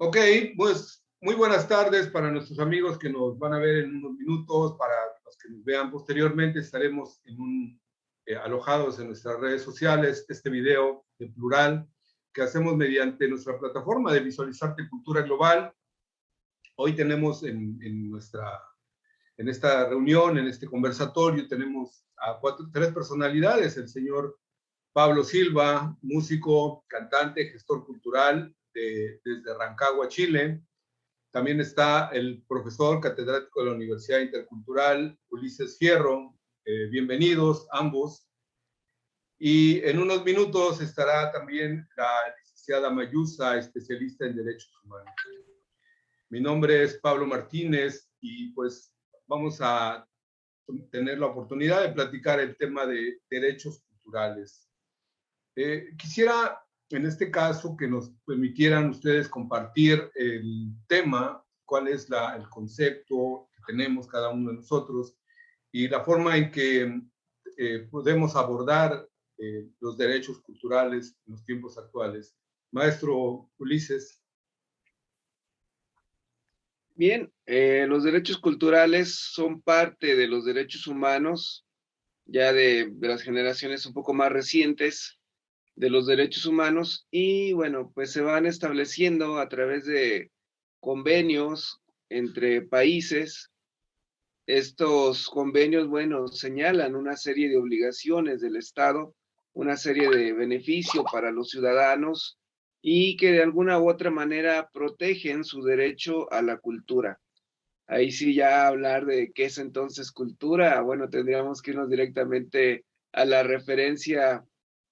Ok, pues muy buenas tardes para nuestros amigos que nos van a ver en unos minutos, para los que nos vean posteriormente, estaremos alojados en nuestras redes sociales, este video en plural que hacemos mediante nuestra plataforma de Visualizarte Cultura Global. Hoy tenemos en esta reunión, en este conversatorio, tenemos a tres personalidades: el señor Pablo Silva, músico, cantante, gestor cultural desde Rancagua, Chile. También está el profesor catedrático de la Universidad Intercultural, Ulises Fierro. Bienvenidos ambos. Y en unos minutos estará también la licenciada Mayusa, especialista en Derechos Humanos. Mi nombre es Pablo Martínez y pues vamos a tener la oportunidad de platicar el tema de derechos culturales. Quisiera, en este caso, que nos permitieran ustedes compartir el tema, cuál es el concepto que tenemos cada uno de nosotros y la forma en que podemos abordar los derechos culturales en los tiempos actuales. Maestro Ulises. Bien, los derechos culturales son parte de los derechos humanos, ya de las generaciones un poco más recientes de los derechos humanos, y bueno, pues se van estableciendo a través de convenios entre países. Estos convenios, bueno, señalan una serie de obligaciones del Estado, una serie de beneficios para los ciudadanos y que de alguna u otra manera protegen su derecho a la cultura. Ahí sí ya hablar de qué es entonces cultura, bueno, tendríamos que irnos directamente a la referencia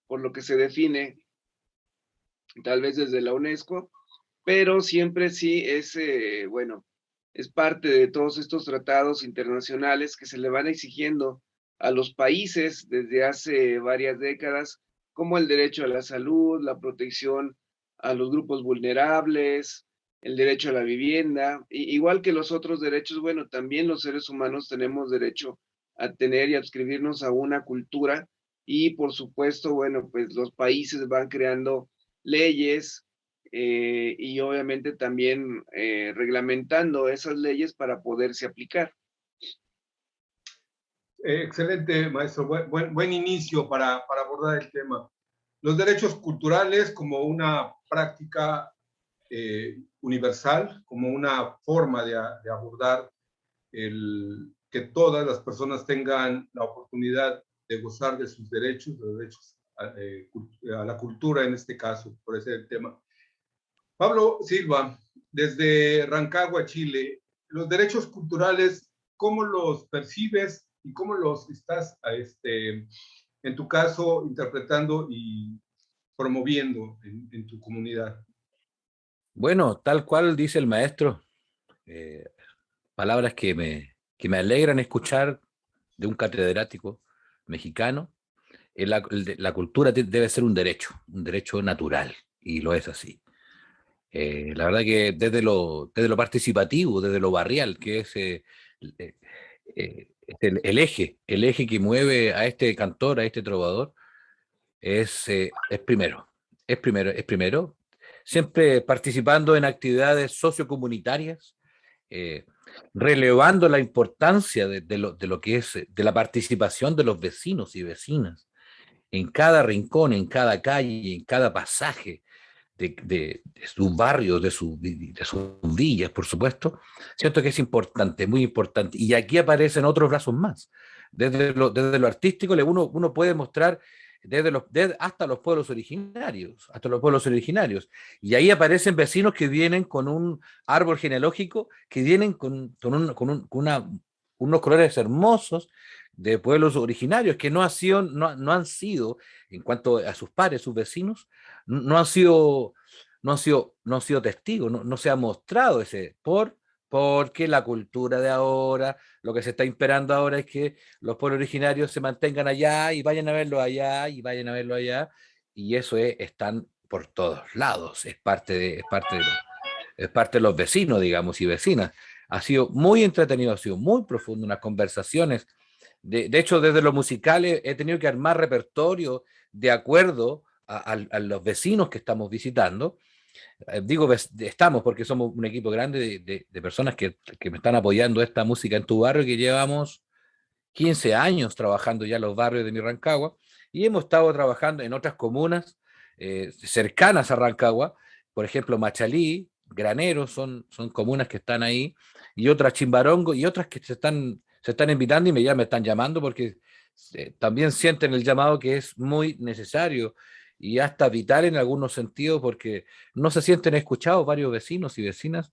por lo que se define, tal vez desde la UNESCO, pero siempre sí es, bueno, es parte de todos estos tratados internacionales que se le van exigiendo a los países desde hace varias décadas, como el derecho a la salud, la protección a los grupos vulnerables, el derecho a la vivienda, igual que los otros derechos. Bueno, también los seres humanos tenemos derecho a tener y adscribirnos a una cultura, y por supuesto, bueno, pues los países van creando leyes, y obviamente también reglamentando esas leyes para poderse aplicar. Excelente, maestro. Buen inicio para abordar el tema. Los derechos culturales como una práctica universal, como una forma de abordar que todas las personas tengan la oportunidad de gozar de sus derechos, los derechos a la cultura en este caso, por ese el tema. Pablo Silva, desde Rancagua, Chile, los derechos culturales, ¿cómo los percibes y cómo los estás, en tu caso, interpretando y promoviendo en tu comunidad? Bueno, tal cual dice el maestro, eh, palabras que me alegran escuchar de un catedrático mexicano. La cultura debe ser un derecho natural, y lo es así. La verdad que desde lo participativo, desde lo barrial, que es eh, el eje que mueve a este cantor, a este trovador, es primero, siempre participando en actividades sociocomunitarias, eh, relevando la importancia de lo que es de la participación de los vecinos y vecinas en cada rincón, en cada calle, en cada pasaje de sus barrios, de sus villas, por supuesto. Siento que es importante, muy importante. Y aquí aparecen otros brazos más. Desde lo artístico, uno puede mostrar hasta los pueblos originarios. Y ahí aparecen vecinos que vienen con un árbol genealógico, que vienen con unos colores hermosos de pueblos originarios que no han sido, en cuanto a sus pares, sus vecinos, no han sido, no han sido testigos, no se ha mostrado porque la cultura de ahora, lo que se está imperando ahora es que los pueblos originarios se mantengan allá y vayan a verlo allá y vayan a verlo allá, y están por todos lados, es parte de los vecinos, digamos, y vecinas. Ha sido muy entretenido, ha sido muy profundo, unas conversaciones. De hecho, desde lo musical he tenido que armar repertorio de acuerdo a los vecinos que estamos visitando, estamos porque somos un equipo grande de personas que me están apoyando esta música en tu barrio, que llevamos 15 años trabajando ya en los barrios de mi Rancagua, y hemos estado trabajando en otras comunas cercanas a Rancagua, por ejemplo, Machalí, Granero, son comunas que están ahí, y otras Chimbarongo, y otras que se están invitando y ya me están llamando porque también sienten el llamado, que es muy necesario y hasta vital en algunos sentidos, porque no se sienten escuchados varios vecinos y vecinas,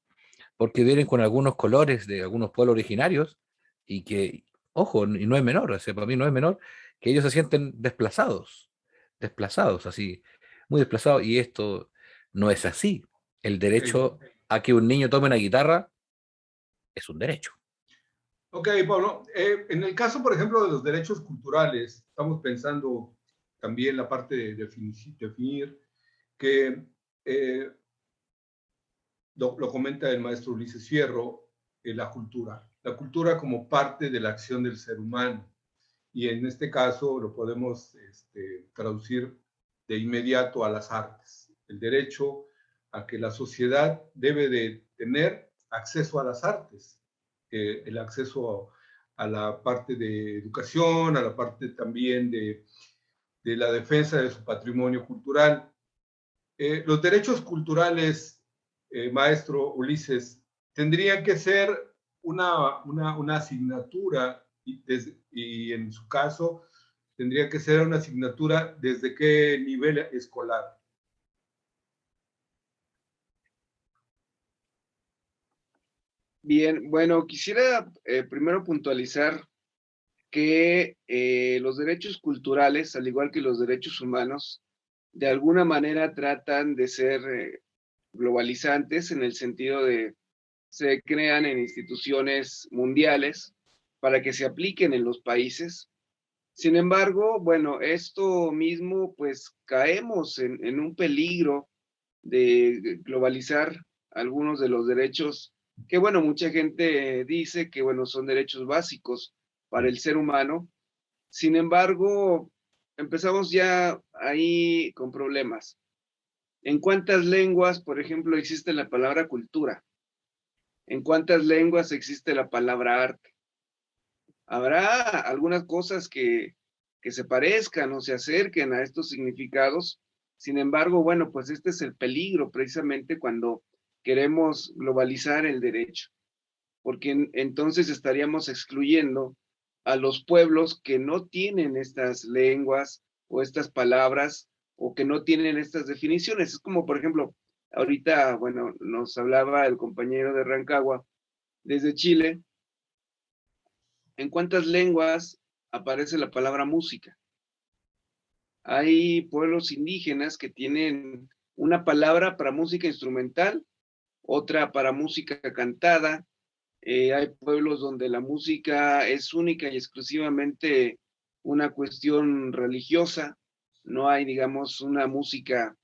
porque vienen con algunos colores de algunos pueblos originarios, y que, ojo, y no es menor, o sea, para mí no es menor, que ellos se sienten desplazados, así, muy desplazados, y esto no es así. El Ok. derecho a que un niño tome una guitarra es un derecho. Ok, Pablo. En el caso, por ejemplo, de los derechos culturales, estamos pensando también la parte de definir que eh, lo comenta el maestro Ulises Fierro, la cultura. La cultura como parte de la acción del ser humano. Y en este caso lo podemos traducir de inmediato a las artes. El derecho a que la sociedad debe de tener acceso a las artes, el acceso a la parte de educación, a la parte también de la defensa de su patrimonio cultural. Los derechos culturales, maestro Ulises, tendrían que ser una asignatura y en su caso tendría que ser una asignatura desde qué nivel escolar. Bien, bueno, quisiera primero puntualizar que los derechos culturales, al igual que los derechos humanos, de alguna manera tratan de ser globalizantes, en el sentido de se crean en instituciones mundiales para que se apliquen en los países. Sin embargo, bueno, esto mismo, pues caemos en un peligro de globalizar algunos de los derechos que, bueno, mucha gente dice que, bueno, son derechos básicos para el ser humano. Sin embargo, empezamos ya ahí con problemas. ¿En cuántas lenguas, por ejemplo, existe la palabra cultura? ¿En cuántas lenguas existe la palabra arte? Habrá algunas cosas que se parezcan o se acerquen a estos significados. Sin embargo, bueno, pues este es el peligro precisamente cuando queremos globalizar el derecho, porque entonces estaríamos excluyendo a los pueblos que no tienen estas lenguas o estas palabras o que no tienen estas definiciones. Es como, por ejemplo, ahorita, bueno, nos hablaba el compañero de Rancagua desde Chile. ¿En cuántas lenguas aparece la palabra música? Hay pueblos indígenas que tienen una palabra para música instrumental, otra para música cantada. Hay pueblos donde la música es única y exclusivamente una cuestión religiosa. No hay, digamos, una música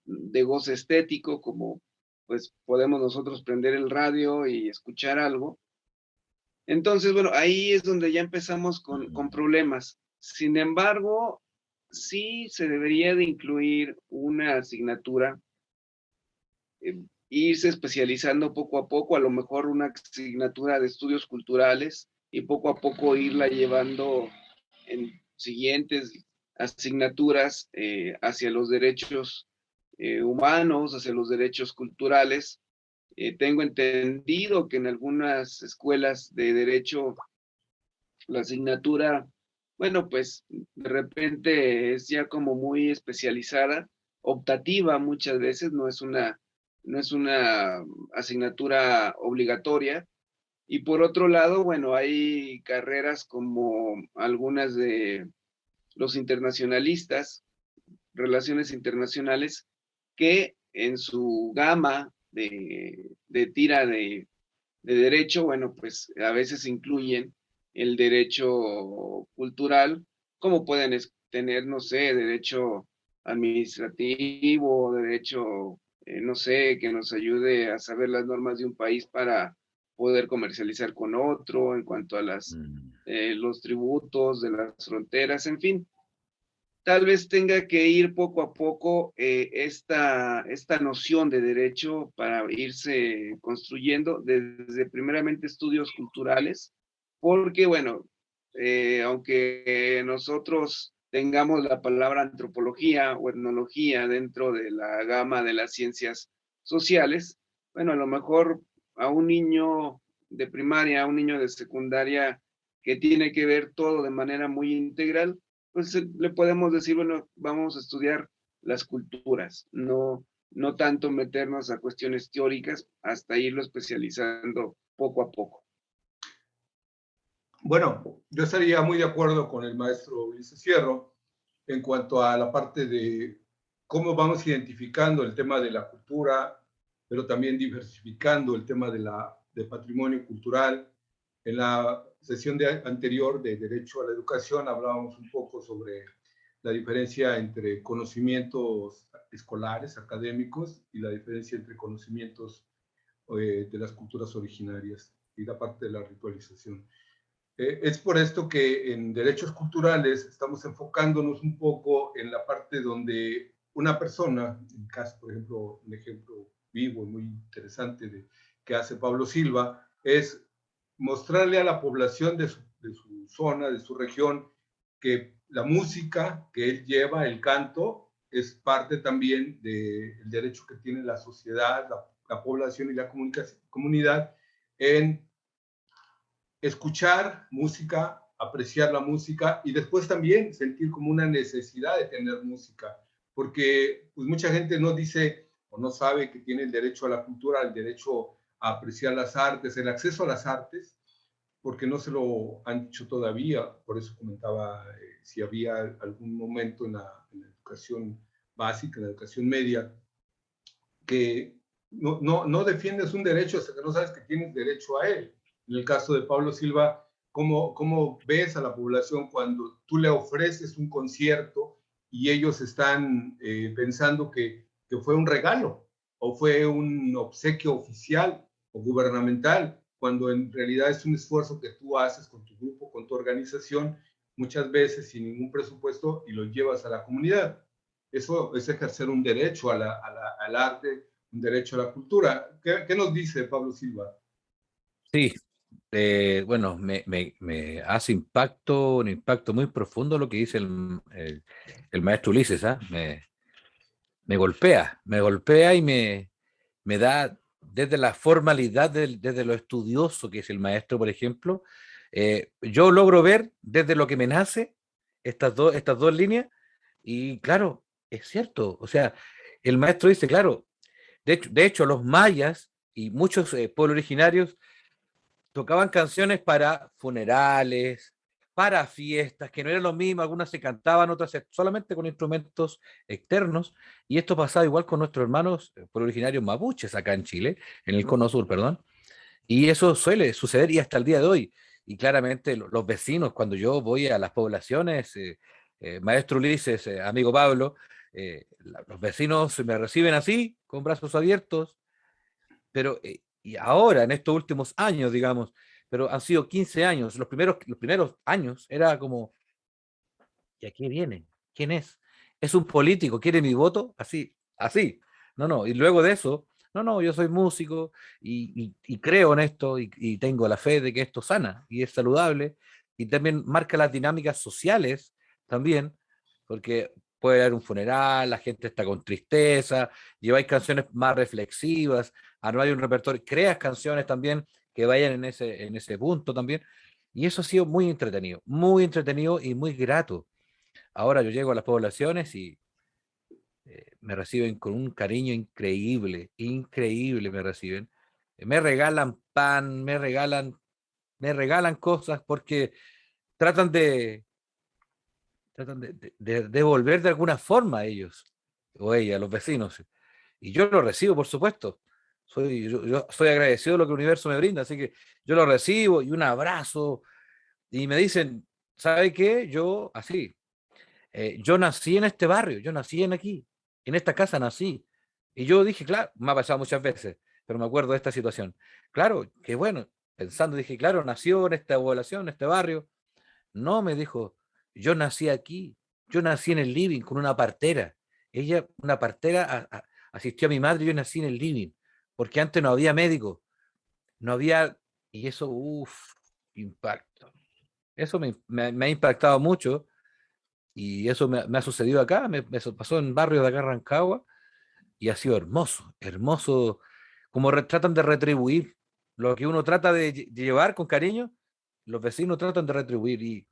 de goce estético, como pues podemos nosotros prender el radio y escuchar algo. Entonces, bueno, ahí es donde ya empezamos con problemas. Sin embargo, sí se debería de incluir una asignatura, irse especializando poco a poco, a lo mejor una asignatura de estudios culturales, y poco a poco irla llevando en siguientes asignaturas hacia los derechos humanos, hacia los derechos culturales. Tengo entendido que en algunas escuelas de derecho la asignatura, bueno, pues de repente es ya como muy especializada, optativa muchas veces, no es una asignatura obligatoria. Y por otro lado, bueno, hay carreras como algunas de los internacionalistas, relaciones internacionales, que en su gama de tira de derecho, bueno, pues a veces incluyen el derecho cultural, como pueden tener, no sé, derecho administrativo, derecho, no sé, que nos ayude a saber las normas de un país para poder comercializar con otro, en cuanto a los tributos de las fronteras, en fin. tal vez tenga que ir poco a poco esta noción de derecho para irse construyendo desde primeramente estudios culturales, porque bueno, aunque nosotros tengamos la palabra antropología o etnología dentro de la gama de las ciencias sociales, bueno, a lo mejor a un niño de primaria, a un niño de secundaria que tiene que ver todo de manera muy integral, pues le podemos decir, bueno, vamos a estudiar las culturas, no tanto meternos a cuestiones teóricas, hasta irlo especializando poco a poco. Bueno, yo estaría muy de acuerdo con el maestro Ulises Fierro en cuanto a la parte de cómo vamos identificando el tema de la cultura, pero también diversificando el tema de patrimonio cultural. En la sesión anterior de Derecho a la Educación hablábamos un poco sobre la diferencia entre conocimientos escolares, académicos, y la diferencia entre conocimientos de las culturas originarias y la parte de la ritualización. Es por esto que en derechos culturales estamos enfocándonos un poco en la parte donde una persona, en caso, por ejemplo, un ejemplo vivo y muy interesante que hace Pablo Silva, es mostrarle a la población de su zona, de su región, que la música que él lleva, el canto, es parte también del derecho que tiene la sociedad, la población y la comunidad en escuchar música, apreciar la música y después también sentir como una necesidad de tener música, porque pues mucha gente no dice o no sabe que tiene el derecho a la cultura, el derecho a apreciar las artes, el acceso a las artes, porque no se lo han dicho todavía. Por eso comentaba si había algún momento en la educación básica, en la educación media, que no defiendes un derecho hasta que no sabes que tienes derecho a él. En el caso de Pablo Silva, ¿cómo ves a la población cuando tú le ofreces un concierto y ellos están pensando que fue un regalo o fue un obsequio oficial o gubernamental, cuando en realidad es un esfuerzo que tú haces con tu grupo, con tu organización, muchas veces sin ningún presupuesto, y lo llevas a la comunidad? Eso es ejercer un derecho al arte, un derecho a la cultura. ¿Qué nos dice Pablo Silva? Sí, bueno, me hace un impacto muy profundo lo que dice el maestro Ulises, ¿ah? Me golpea y me da desde la formalidad, desde lo estudioso que es el maestro, por ejemplo, yo logro ver desde lo que me nace estas dos líneas y claro, es cierto, o sea, el maestro dice, claro, de hecho los mayas y muchos pueblos originarios tocaban canciones para funerales, para fiestas, que no eran lo mismo, algunas se cantaban, otras solamente con instrumentos externos, y esto pasaba igual con nuestros hermanos por originarios mapuches acá en Chile, en el Cono Sur, perdón, y eso suele suceder y hasta el día de hoy, y claramente los vecinos, cuando yo voy a las poblaciones, maestro Ulises, amigo Pablo, los vecinos me reciben así, con brazos abiertos, pero y ahora, en estos últimos años, digamos, pero han sido 15 años, los primeros años era como, ¿y a qué viene? ¿Quién es? ¿Es un político? ¿Quiere mi voto? Así, así. No, no, y luego de eso, no, no, yo soy músico y creo en esto y tengo la fe de que esto sana y es saludable y también marca las dinámicas sociales también, porque puede haber un funeral, la gente está con tristeza, lleváis canciones más reflexivas, no hay un repertorio, creas canciones también que vayan en ese punto también. Y eso ha sido muy entretenido y muy grato. Ahora yo llego a las poblaciones y me reciben con un cariño increíble, increíble me reciben. Me regalan pan, me regalan cosas porque tratan de devolver de alguna forma a ellos o ella, los vecinos. Y yo lo recibo, por supuesto. Yo soy agradecido de lo que el universo me brinda, así que yo lo recibo y un abrazo. Y me dicen, ¿sabe qué? Yo, así, yo nací en este barrio, yo nací en aquí, en esta casa nací. Y yo dije, claro, me ha pasado muchas veces, pero me acuerdo de esta situación. Claro, que bueno, pensando, dije, claro, nació en esta población, en este barrio. No, me dijo, yo nací aquí, Yo nací en el living con una partera. Ella, una partera, asistió a mi madre y yo nací en el living, porque antes no había médico, no había, y eso, uff, impacto. Eso me ha impactado mucho y eso me ha sucedido acá, me pasó en barrios de acá, Rancagua, y ha sido hermoso, hermoso, como tratan de retribuir lo que uno trata de llevar con cariño, los vecinos tratan de retribuir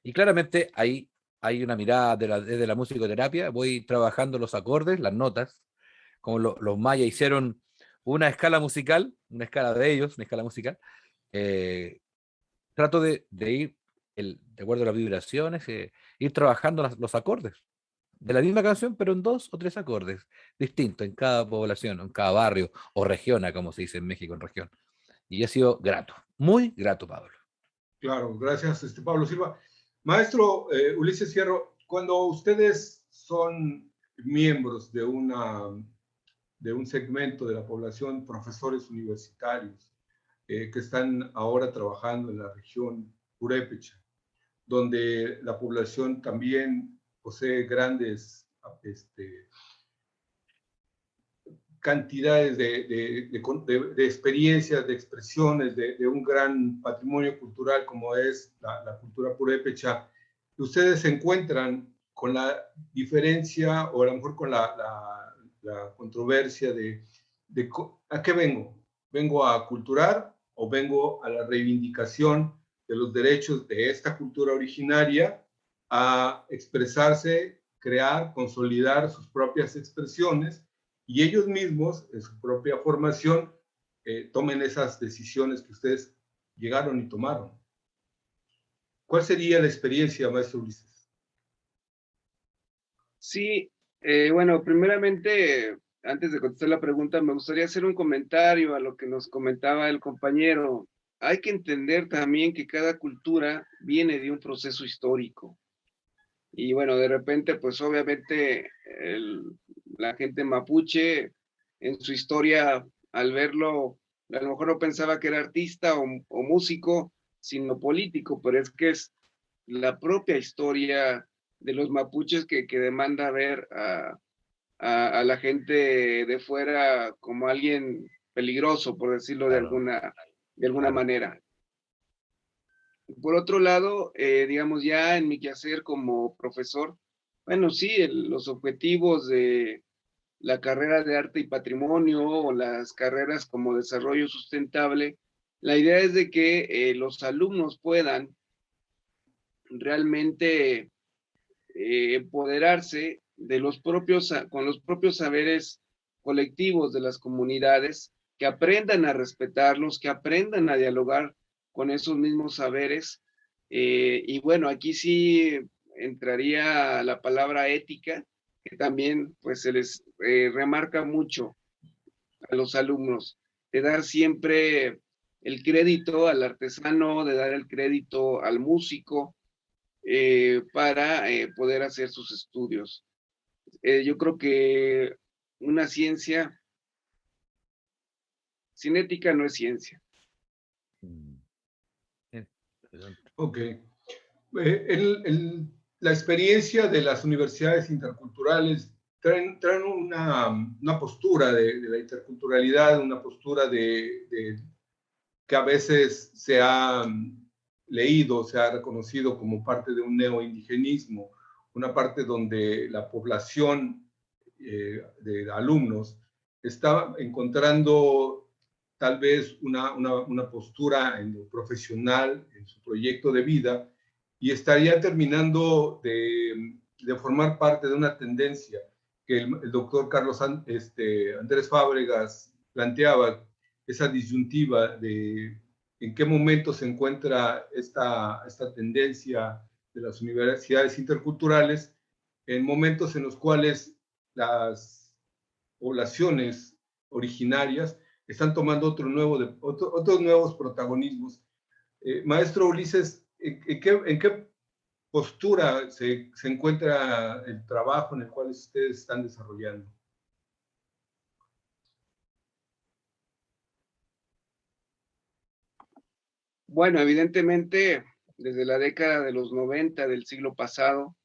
y claramente ahí hay una mirada desde la musicoterapia, voy trabajando los acordes, las notas, como los mayas hicieron una escala musical, una escala de ellos, una escala musical, eh, trato de ir, de acuerdo a las vibraciones, ir trabajando los acordes de la misma canción, pero en 2 o 3 acordes distintos en cada población, en cada barrio o región, como se dice en México, en región. Y ha sido grato, muy grato, Pablo. Claro, gracias, Pablo Silva. Maestro Ulises Fierro, cuando ustedes son miembros de un segmento de la población, profesores universitarios, que están ahora trabajando en la región purépecha, donde la población también posee grandes cantidades de experiencias, de expresiones, de un gran patrimonio cultural como es la cultura purépecha, ustedes se encuentran con la diferencia o a lo mejor con la controversia de ¿a qué vengo? ¿Vengo a culturar o vengo a la reivindicación de los derechos de esta cultura originaria a expresarse, crear, consolidar sus propias expresiones y ellos mismos, en su propia formación, tomen esas decisiones que ustedes llegaron y tomaron? ¿Cuál sería la experiencia, maestro Ulises? Sí, bueno, primeramente, antes de contestar la pregunta, me gustaría hacer un comentario a lo que nos comentaba el compañero. Hay que entender también que cada cultura viene de un proceso histórico. Y bueno, de repente, pues obviamente la gente mapuche en su historia, al verlo, a lo mejor no pensaba que era artista o músico, sino político, pero es que es la propia historia de los mapuches que demanda ver a la gente de fuera como alguien peligroso, por decirlo Claro, de alguna claro. manera. Por otro lado, digamos, ya en mi quehacer como profesor, bueno, sí, los objetivos de la carrera de arte y patrimonio o las carreras como desarrollo sustentable, la idea es de que los alumnos puedan realmente empoderarse de con los propios saberes colectivos de las comunidades, que aprendan a respetarlos, que aprendan a dialogar con esos mismos saberes. Y bueno, aquí sí entraría la palabra ética, que también pues se les remarca mucho a los alumnos, de dar siempre el crédito al artesano, de dar el crédito al músico, para poder hacer sus estudios. Yo creo que una ciencia sin ética no es ciencia. Mm. Perdón. Ok. La experiencia de las universidades interculturales traen una postura de la interculturalidad, una postura que a veces se ha leído, se ha reconocido como parte de un neoindigenismo, una parte donde la población de alumnos está encontrando tal vez una postura en lo profesional, en su proyecto de vida, y estaría terminando de formar parte de una tendencia que el doctor Carlos Andrés Fábregas planteaba, esa disyuntiva de en qué momento se encuentra esta tendencia de las universidades interculturales, en momentos en los cuales las poblaciones originarias están tomando otros nuevos protagonismos. Maestro Ulises, ¿en qué postura se encuentra el trabajo en el cual ustedes están desarrollando? Bueno, evidentemente, desde la década de los 90 del siglo pasado,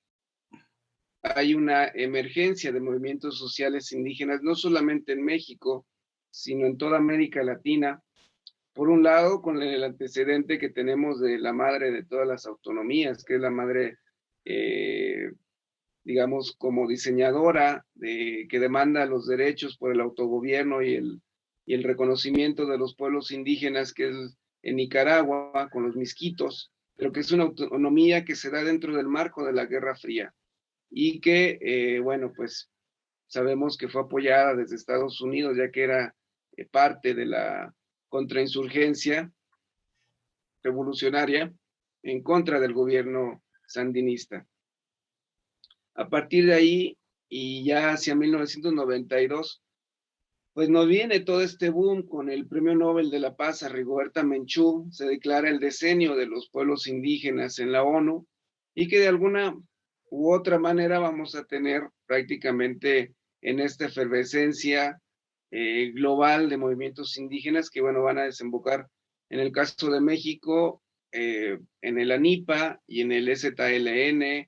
hay una emergencia de movimientos sociales indígenas, no solamente en México, sino en toda América Latina. Por un lado, con el antecedente que tenemos de la madre de todas las autonomías, que es la madre, digamos, como diseñadora, que demanda los derechos por el autogobierno y el reconocimiento de los pueblos indígenas, que es en Nicaragua, con los misquitos, pero que es una autonomía que se da dentro del marco de la Guerra Fría y que, bueno, pues sabemos que fue apoyada desde Estados Unidos, ya que era parte de la contrainsurgencia revolucionaria en contra del gobierno sandinista. A partir de ahí, y ya hacia 1992, pues nos viene todo este boom con el Premio Nobel de la Paz a Rigoberta Menchú, se declara el decenio de los pueblos indígenas en la ONU, y que de alguna u otra manera vamos a tener prácticamente en esta efervescencia global de movimientos indígenas que, bueno, van a desembocar en el caso de México, en el ANIPA y en el EZLN,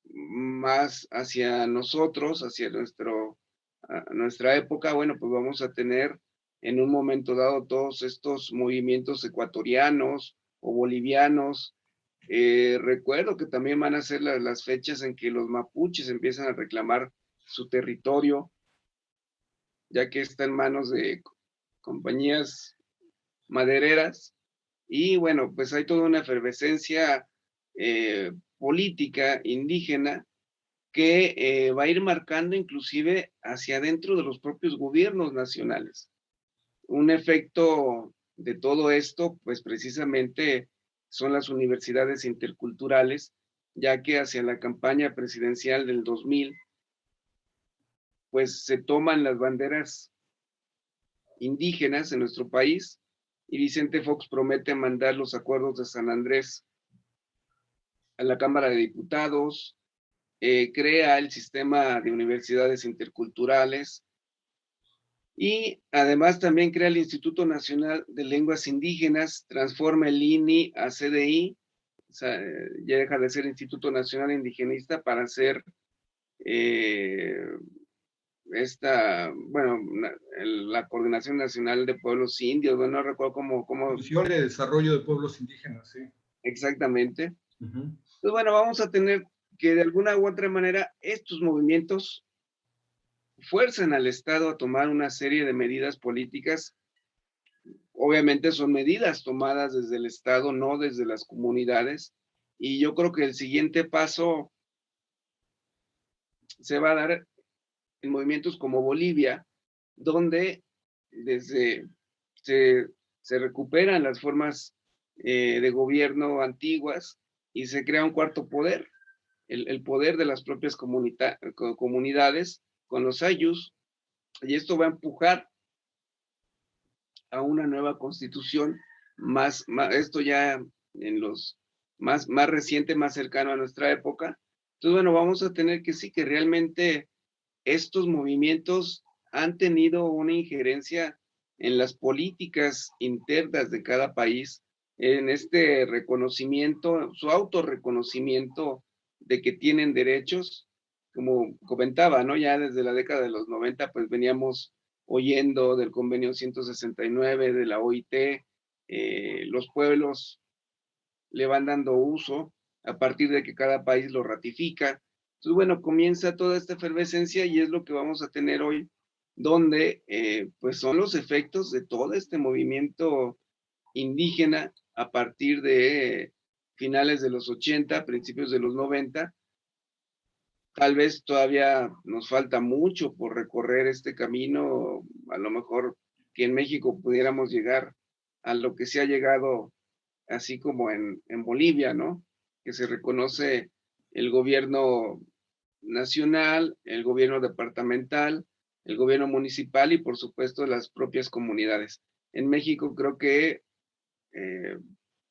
más hacia nosotros, hacia nuestra época, bueno, pues vamos a tener en un momento dado todos estos movimientos ecuatorianos o bolivianos. Recuerdo que también van a ser las fechas en que los mapuches empiezan a reclamar su territorio, ya que está en manos de compañías madereras. Y bueno, pues hay toda una efervescencia política indígena que va a ir marcando inclusive hacia adentro de los propios gobiernos nacionales. Un efecto de todo esto, pues precisamente son las universidades interculturales, ya que hacia la campaña presidencial del 2000, pues se toman las banderas indígenas en nuestro país y Vicente Fox promete mandar los acuerdos de San Andrés a la Cámara de Diputados, crea el sistema de universidades interculturales y además también crea el Instituto Nacional de Lenguas Indígenas, transforma el INI a CDI, o sea, ya deja de ser Instituto Nacional Indigenista para ser la Coordinación Nacional de Pueblos Indios, bueno, no recuerdo cómo... Comisión de Desarrollo de Pueblos Indígenas, sí. Exactamente. Entonces, bueno, vamos a tener que de alguna u otra manera estos movimientos fuerzan al Estado a tomar una serie de medidas políticas. Obviamente son medidas tomadas desde el Estado, no desde las comunidades. Y yo creo que el siguiente paso se va a dar en movimientos como Bolivia, donde se recuperan las formas de gobierno antiguas y se crea un cuarto poder, el poder de las propias comunidades con los ayllus, y esto va a empujar a una nueva constitución, esto ya en los más reciente, más cercano a nuestra época. Entonces, bueno, vamos a tener que sí, que realmente estos movimientos han tenido una injerencia en las políticas internas de cada país, en este reconocimiento, su autorreconocimiento de que tienen derechos, como comentaba, ¿no? Ya desde la década de los 90, pues veníamos oyendo del convenio 169 de la OIT, los pueblos le van dando uso a partir de que cada país lo ratifica. Entonces, bueno, comienza toda esta efervescencia y es lo que vamos a tener hoy, donde pues son los efectos de todo este movimiento indígena a partir de finales de los 80, principios de los 90. Tal vez todavía nos falta mucho por recorrer este camino, a lo mejor que en México pudiéramos llegar a lo que se ha llegado, así como en Bolivia, ¿no? Que se reconoce el gobierno nacional, el gobierno departamental, el gobierno municipal y por supuesto las propias comunidades. En México creo que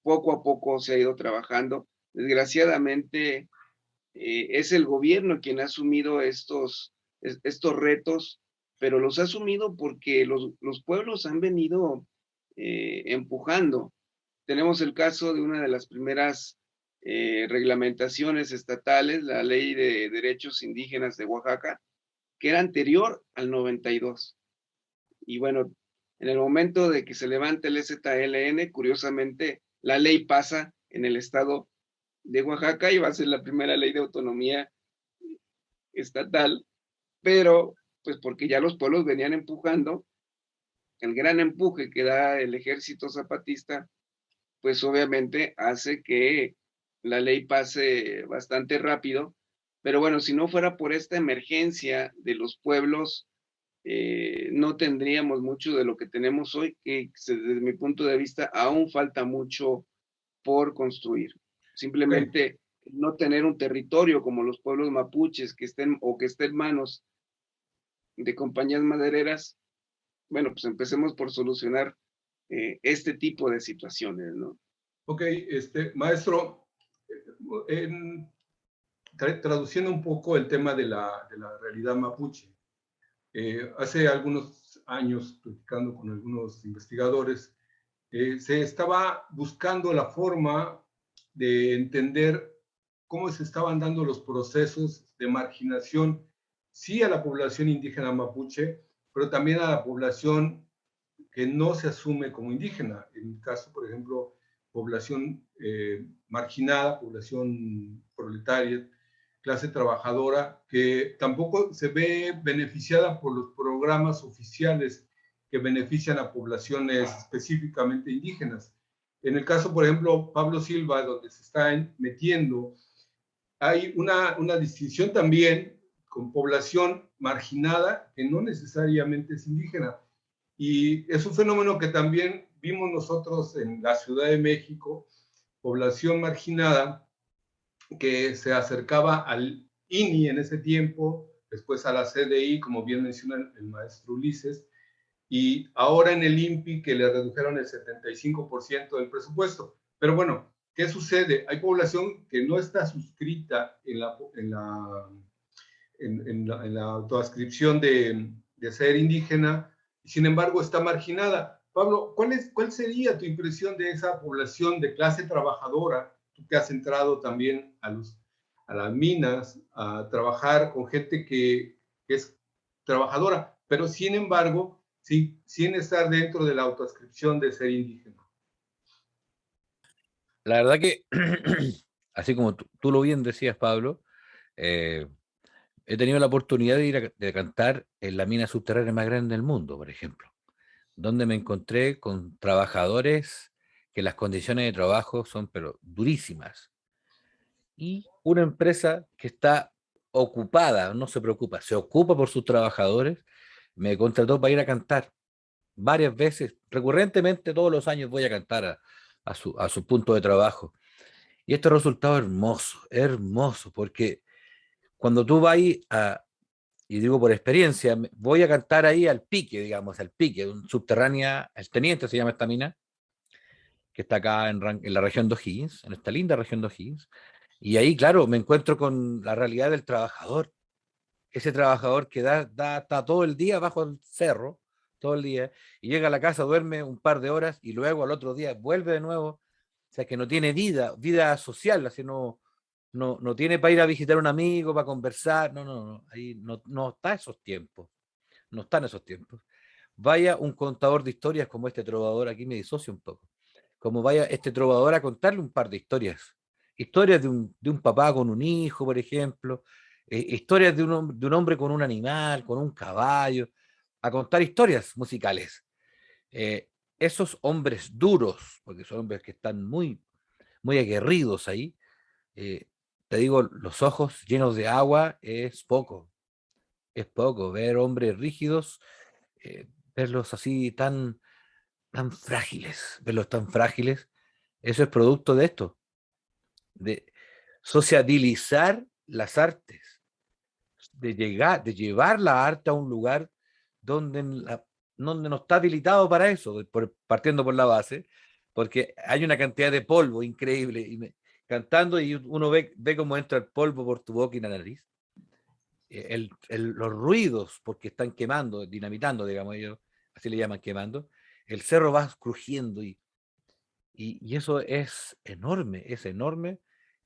poco a poco se ha ido trabajando. Desgraciadamente es el gobierno quien ha asumido estos retos, pero los ha asumido porque los pueblos han venido empujando. Tenemos el caso de una de las primeras reglamentaciones estatales, la Ley de Derechos Indígenas de Oaxaca, que era anterior al 92. Y bueno, en el momento de que se levanta el EZLN, curiosamente, la ley pasa en el estado de Oaxaca y va a ser la primera ley de autonomía estatal, pero pues porque ya los pueblos venían empujando, el gran empuje que da el ejército zapatista, pues obviamente hace que la ley pase bastante rápido, pero bueno, si no fuera por esta emergencia de los pueblos, no tendríamos mucho de lo que tenemos hoy, que desde mi punto de vista aún falta mucho por construir. Simplemente no tener un territorio como los pueblos mapuches que estén o que esté en manos de compañías madereras. Bueno, pues empecemos por solucionar este tipo de situaciones, ¿no? Ok, maestro, traduciendo un poco el tema de la realidad mapuche. Hace algunos años, platicando con algunos investigadores, se estaba buscando la forma de entender cómo se estaban dando los procesos de marginación, sí a la población indígena mapuche, pero también a la población que no se asume como indígena. En el caso, por ejemplo, población marginada, población proletaria, clase trabajadora, que tampoco se ve beneficiada por los programas oficiales que benefician a poblaciones específicamente indígenas. En el caso, por ejemplo, Pablo Silva, donde se está metiendo, hay una distinción también con población marginada que no necesariamente es indígena. Y es un fenómeno que también vimos nosotros en la Ciudad de México, población marginada que se acercaba al INI en ese tiempo, después a la CDI, como bien menciona el maestro Ulises, y ahora en el INPI que le redujeron el 75% del presupuesto. Pero bueno, ¿qué sucede? Hay población que no está suscrita en la autoascripción de ser indígena, y sin embargo está marginada. Pablo, ¿cuál sería tu impresión de esa población de clase trabajadora? Tú que has entrado también a las minas, a trabajar con gente que es trabajadora, pero sin embargo, sin estar dentro de la autoascripción de ser indígena. La verdad que, así como tú lo bien decías, Pablo, he tenido la oportunidad de ir de cantar en la mina subterránea más grande del mundo, por ejemplo, donde me encontré con trabajadores que las condiciones de trabajo son pero durísimas. Y una empresa que está ocupada, no se preocupa, se ocupa por sus trabajadores, me contrató para ir a cantar varias veces, recurrentemente todos los años voy a cantar a su punto de trabajo. Y esto resultado hermoso, hermoso, porque cuando tú vas y digo por experiencia, voy a cantar ahí al pique, digamos, al pique, un subterránea, el Teniente se llama esta mina, que está acá en la región de O'Higgins, en esta linda región de O'Higgins, y ahí, claro, me encuentro con la realidad del trabajador, ese trabajador que está todo el día bajo el cerro, todo el día, y llega a la casa, duerme un par de horas, y luego al otro día vuelve de nuevo, o sea, que no tiene vida social, así no tiene para ir a visitar a un amigo, para conversar, no, ahí no está esos tiempos, no están esos tiempos. Vaya un contador de historias como este trovador, aquí me disocio un poco, como vaya este trovador a contarle un par de historias, historias de un papá con un hijo, por ejemplo, historias de un hombre con un animal, con un caballo, a contar historias musicales. Eh, Esos hombres duros, porque son hombres que están muy aguerridos ahí, eh, te digo, los ojos llenos de agua es poco, ver hombres rígidos, verlos así verlos tan frágiles, eso es producto de esto, de sociabilizar las artes, de llevar la arte a un lugar donde, donde no está habilitado para eso, partiendo por la base, porque hay una cantidad de polvo increíble, cantando y uno ve cómo entra el polvo por tu boca y la nariz. Los ruidos, porque están quemando, dinamitando, digamos, ellos así le llaman quemando, el cerro va crujiendo y eso es enorme,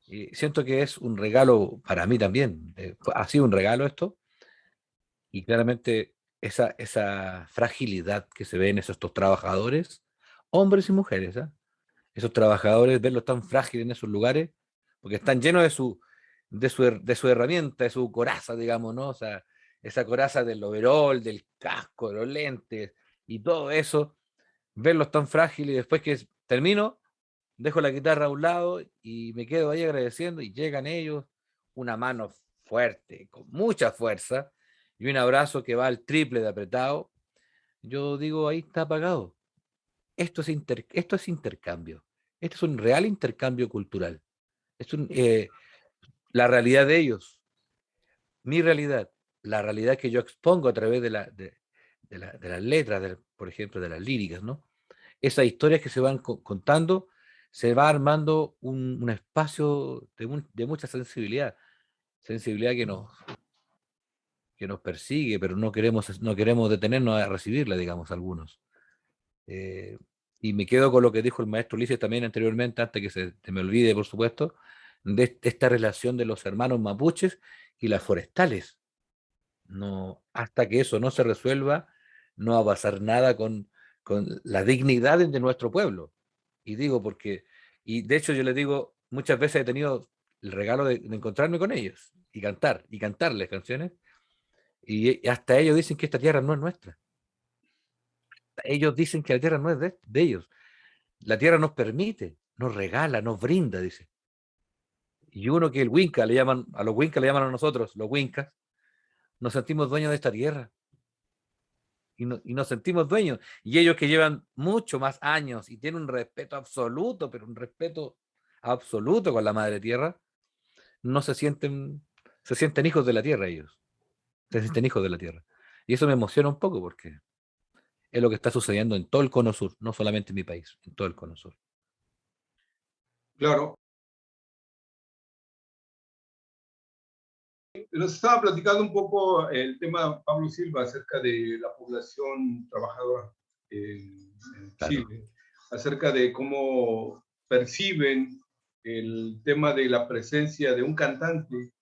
Y siento que es un regalo para mí también. Ha sido un regalo esto, y claramente esa fragilidad que se ve en esos estos trabajadores, hombres y mujeres, ¿ah? Esos trabajadores, verlos tan frágiles en esos lugares, porque están llenos de su herramienta, de su coraza, digamos, ¿no? O sea, esa coraza del overol, del casco, de los lentes y todo eso, verlos tan frágiles y después que termino, dejo la guitarra a un lado y me quedo ahí agradeciendo y llegan ellos, una mano fuerte, con mucha fuerza y un abrazo que va al triple de apretado. Yo digo, ahí está apagado. Esto es intercambio. Esto es un real intercambio cultural. Es la realidad de ellos, mi realidad, la realidad que yo expongo a través de las letras, por ejemplo, de las líricas, ¿no? Esas historias que se van contando, se va armando un espacio de mucha sensibilidad, sensibilidad que nos persigue, pero no queremos detenernos a recibirla, digamos, algunos. Eh, y me quedo con lo que dijo el maestro Ulises también anteriormente, antes que se me olvide, por supuesto, de esta relación de los hermanos mapuches y las forestales. No, hasta que eso no se resuelva, no va a pasar nada con la dignidad de nuestro pueblo. Y digo porque, y de hecho yo les digo, muchas veces he tenido el regalo de encontrarme con ellos y cantarles canciones, y hasta ellos dicen que esta tierra no es nuestra. Ellos dicen que la tierra no es de ellos. La tierra nos permite, nos regala, nos brinda, dice. Y uno que el Winca le llaman, a los Wincas le llaman a nosotros, los Wincas, nos sentimos dueños de esta tierra. Y nos sentimos dueños. Y ellos que llevan mucho más años y tienen un respeto absoluto, pero un respeto absoluto con la madre tierra, no se sienten hijos de la tierra ellos. Se sienten hijos de la tierra. Y eso me emociona un poco porque es lo que está sucediendo en todo el cono sur, no solamente en mi país, en todo el cono sur. Claro. Nos estaba platicando un poco el tema Pablo Silva acerca de la población trabajadora en Claro. Chile, acerca de cómo perciben el tema de la presencia de un cantante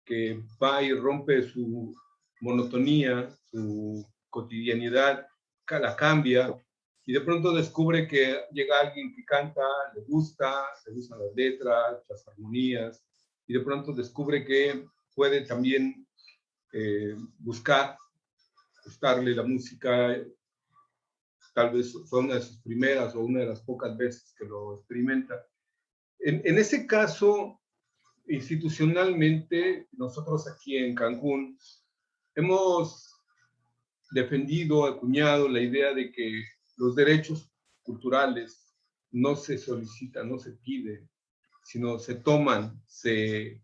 que va y rompe su monotonía, su cotidianidad, la cambia, y de pronto descubre que llega alguien que canta, le gustan las letras, las armonías, y de pronto descubre que puede también gustarle la música. Tal vez fue una de sus primeras o una de las pocas veces que lo experimenta. En ese caso, institucionalmente, nosotros aquí en Cancún hemos defendido, acuñado la idea de que los derechos culturales no se solicitan, no se piden, sino se toman, se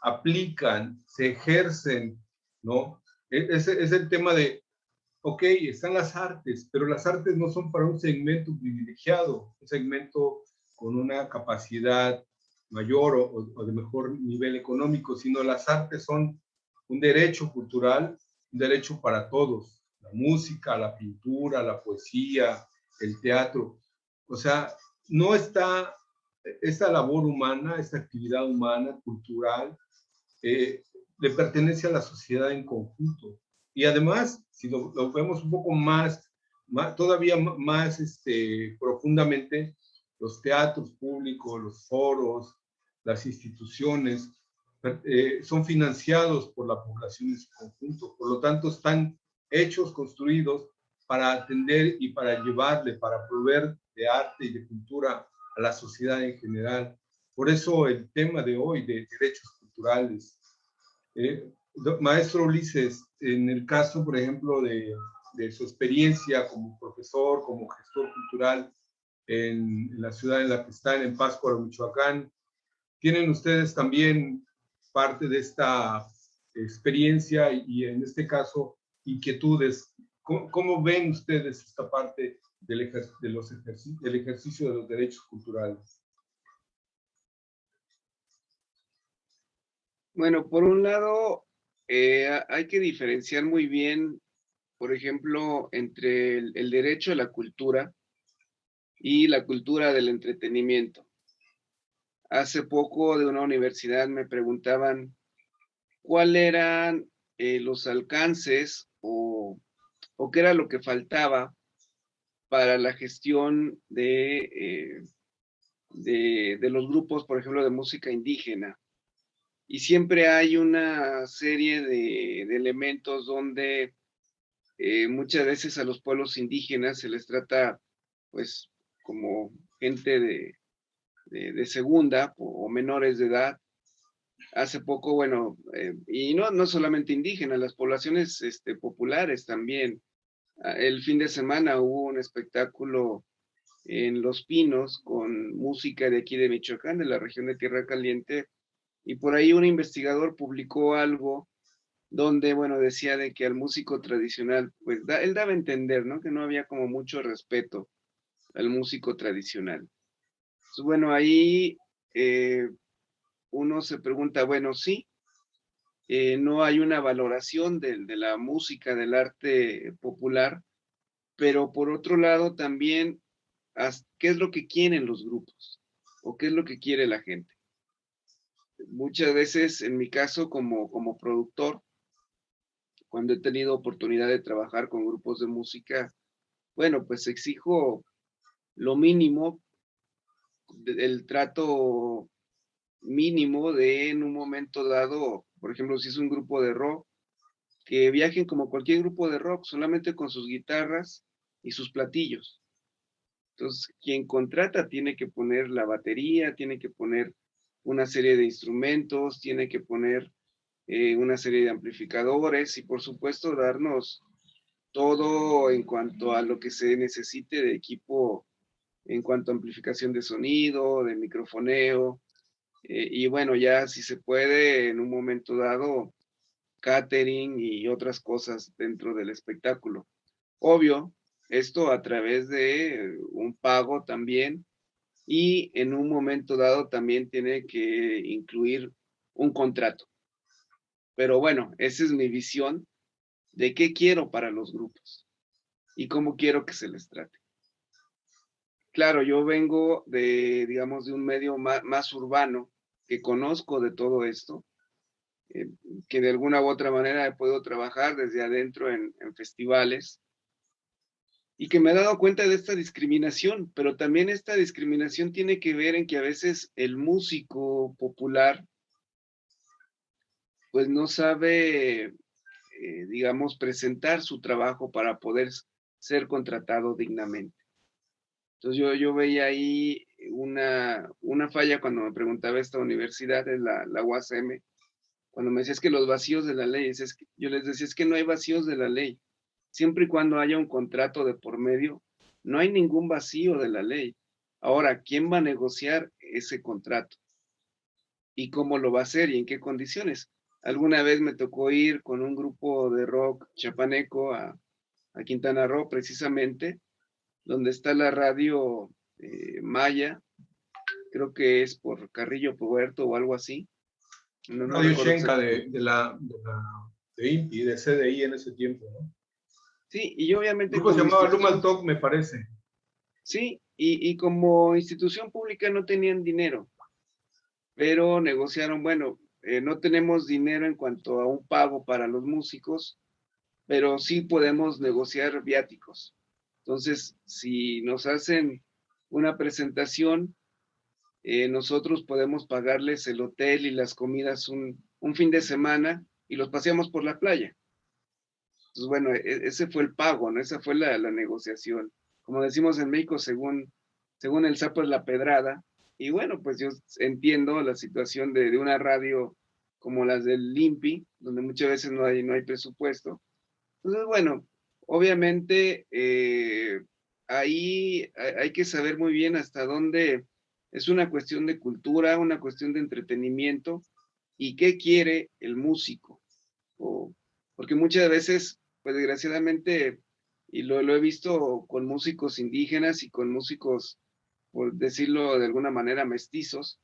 aplican, se ejercen, ¿no? Es el tema de, ok, están las artes, pero las artes no son para un segmento privilegiado, un segmento con una capacidad mayor o de mejor nivel económico, sino las artes son un derecho cultural, un derecho para todos, la música, la pintura, la poesía, el teatro. O sea, no está esta labor humana, esta actividad humana, cultural, le pertenece a la sociedad en conjunto. Y además, si lo vemos un poco todavía más profundamente, los teatros públicos, los foros, las instituciones, son financiados por la población en su conjunto. Por lo tanto, están hechos, construidos para atender y para llevarle, para proveer de arte y de cultura a la sociedad en general. Por eso el tema de hoy de derechos culturales. Maestro Ulises, en el caso, por ejemplo, de su experiencia como profesor, como gestor cultural en la ciudad en la que están, en Pátzcuaro, Michoacán, ¿tienen ustedes también parte de esta experiencia y en este caso inquietudes? ¿Cómo ven ustedes esta parte del ejercicio de los derechos culturales? Bueno, por un lado, hay que diferenciar muy bien, por ejemplo, entre el derecho a la cultura y la cultura del entretenimiento. hace poco de una universidad me preguntaban cuál eran los alcances o qué era lo que faltaba para la gestión de los grupos, por ejemplo, de música indígena. Y siempre hay una serie de elementos donde muchas veces a los pueblos indígenas se les trata, pues, como gente de segunda o menores de edad. Hace poco, bueno, y no solamente indígenas, las poblaciones populares también. El fin de semana hubo un espectáculo en Los Pinos con música de aquí de Michoacán, de la región de Tierra Caliente, y por ahí un investigador publicó algo donde, bueno, decía de que al músico tradicional, pues él daba a entender, ¿no? Que no había como mucho respeto al músico tradicional. Entonces, bueno, ahí uno se pregunta, bueno, sí, no hay una valoración de la música, del arte popular, pero por otro lado también, ¿qué es lo que quieren los grupos? ¿O qué es lo que quiere la gente? Muchas veces, en mi caso, como productor, cuando he tenido oportunidad de trabajar con grupos de música, bueno, pues exijo lo mínimo, el trato mínimo de en un momento dado, por ejemplo, si es un grupo de rock, que viajen como cualquier grupo de rock, solamente con sus guitarras y sus platillos. Entonces, quien contrata tiene que poner la batería, tiene que poner una serie de instrumentos, tiene que poner una serie de amplificadores y por supuesto darnos todo en cuanto a lo que se necesite de equipo, en cuanto a amplificación de sonido, de microfoneo, y bueno, ya si se puede en un momento dado, catering y otras cosas dentro del espectáculo. Obvio, esto a través de un pago también y en un momento dado también tiene que incluir un contrato. Pero bueno, esa es mi visión de qué quiero para los grupos y cómo quiero que se les trate. Claro, yo vengo de, digamos, de un medio más urbano, que conozco de todo esto, que de alguna u otra manera he podido trabajar desde adentro en festivales y que me he dado cuenta de esta discriminación, pero también esta discriminación tiene que ver en que a veces el músico popular pues no sabe, digamos, presentar su trabajo para poder ser contratado dignamente. Entonces yo veía ahí una falla cuando me preguntaba esta universidad, es la UASM, cuando me decías que los vacíos de la ley, yo les decía, es que no hay vacíos de la ley. Siempre y cuando haya un contrato de por medio, no hay ningún vacío de la ley. Ahora, ¿quién va a negociar ese contrato? ¿Y cómo lo va a hacer y en qué condiciones? Alguna vez me tocó ir con un grupo de rock chapaneco a Quintana Roo, precisamente, donde está la radio Maya, creo que es por Carrillo Puerto o algo así. No Radio recuerdo Shenka exactamente. de INPI, de CDI en ese tiempo, ¿no? Sí, y El obviamente grupo se como llamaba Lumal institución, Talk, me parece. sí, y como institución pública no tenían dinero, pero negociaron, bueno, no tenemos dinero en cuanto a un pago para los músicos, pero sí podemos negociar viáticos. Entonces, si nos hacen una presentación, nosotros podemos pagarles el hotel y las comidas un fin de semana y los paseamos por la playa. Entonces, bueno, ese fue el pago, ¿no? Esa fue la negociación. Como decimos en México, según el sapo es la pedrada. Y bueno, pues yo entiendo la situación de una radio como las del INPI, donde muchas veces no hay presupuesto. Entonces, bueno, obviamente ahí hay que saber muy bien hasta dónde es una cuestión de cultura, una cuestión de entretenimiento y qué quiere el músico. Porque muchas veces, pues desgraciadamente, y lo he visto con músicos indígenas y con músicos, por decirlo de alguna manera, mestizos,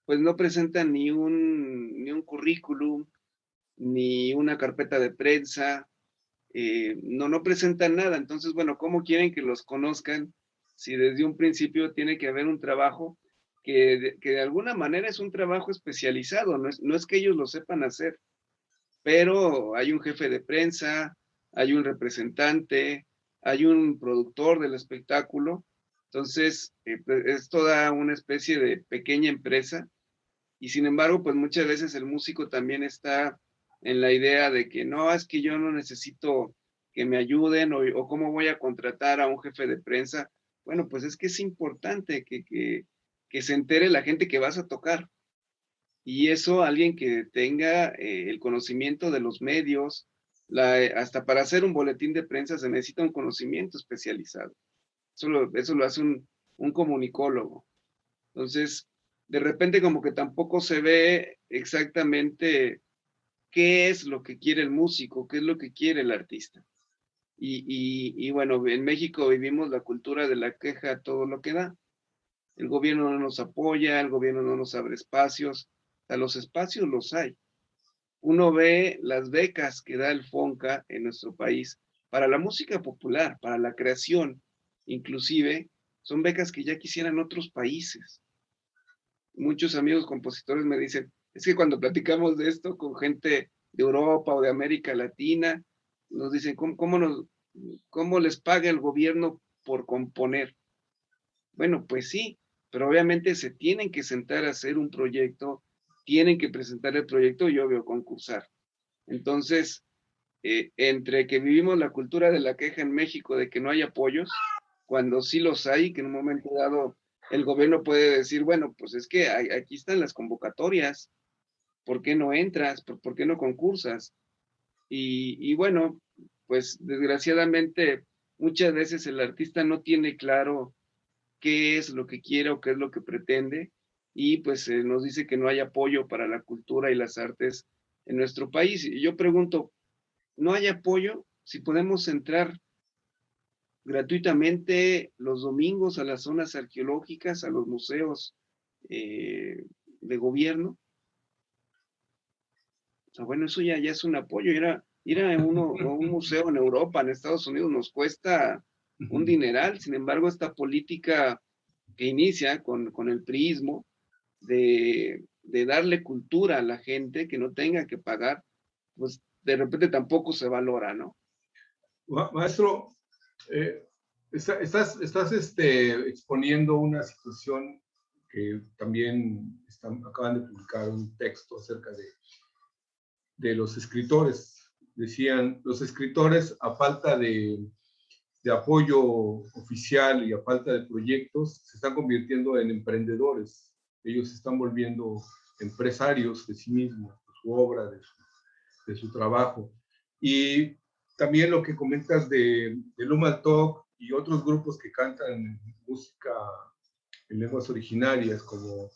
pues no presentan ni un currículum, ni una carpeta de prensa, no presentan nada. Entonces, bueno, ¿cómo quieren que los conozcan si desde un principio tiene que haber un trabajo que de alguna manera es un trabajo especializado, no es que ellos lo sepan hacer, pero hay un jefe de prensa, hay un representante, hay un productor del espectáculo, entonces pues, es toda una especie de pequeña empresa, y sin embargo, pues muchas veces el músico también está en la idea de que no, es que yo no necesito que me ayuden o cómo voy a contratar a un jefe de prensa. Bueno, pues es que es importante que se entere la gente que vas a tocar. Y eso, alguien que tenga el conocimiento de los medios, hasta para hacer un boletín de prensa se necesita un conocimiento especializado. Eso lo hace un comunicólogo. Entonces, de repente como que tampoco se ve exactamente qué es lo que quiere el músico, qué es lo que quiere el artista. Y bueno, en México vivimos la cultura de la queja a todo lo que da. El gobierno no nos apoya, el gobierno no nos abre espacios. O sea, los espacios los hay. Uno ve las becas que da el FONCA en nuestro país para la música popular, para la creación, inclusive, son becas que ya quisieran otros países. Muchos amigos compositores me dicen, es que cuando platicamos de esto con gente de Europa o de América Latina, nos dicen, ¿cómo les paga el gobierno por componer? Bueno, pues sí, pero obviamente se tienen que sentar a hacer un proyecto, tienen que presentar el proyecto y obvio concursar. Entonces, entre que vivimos la cultura de la queja en México de que no hay apoyos, cuando sí los hay, que en un momento dado el gobierno puede decir, bueno, pues es que aquí están las convocatorias, ¿por qué no entras? ¿Por qué no concursas? Y bueno, pues desgraciadamente muchas veces el artista no tiene claro qué es lo que quiere o qué es lo que pretende y pues nos dice que no hay apoyo para la cultura y las artes en nuestro país. Y yo pregunto, ¿no hay apoyo? Si podemos entrar gratuitamente los domingos a las zonas arqueológicas, a los museos de gobierno. O sea, bueno, eso ya es un apoyo. Ir a un museo en Europa, en Estados Unidos, nos cuesta un dineral. Sin embargo, esta política que inicia con el priismo de darle cultura a la gente que no tenga que pagar, pues de repente tampoco se valora, ¿no? Maestro, estás exponiendo una situación que también acaban de publicar un texto acerca de los escritores. Decían, los escritores a falta de apoyo oficial y a falta de proyectos se están convirtiendo en emprendedores. Ellos se están volviendo empresarios de sí mismos, de su obra, de su trabajo. Y también lo que comentas de Luma Talk y otros grupos que cantan música en lenguas originarias como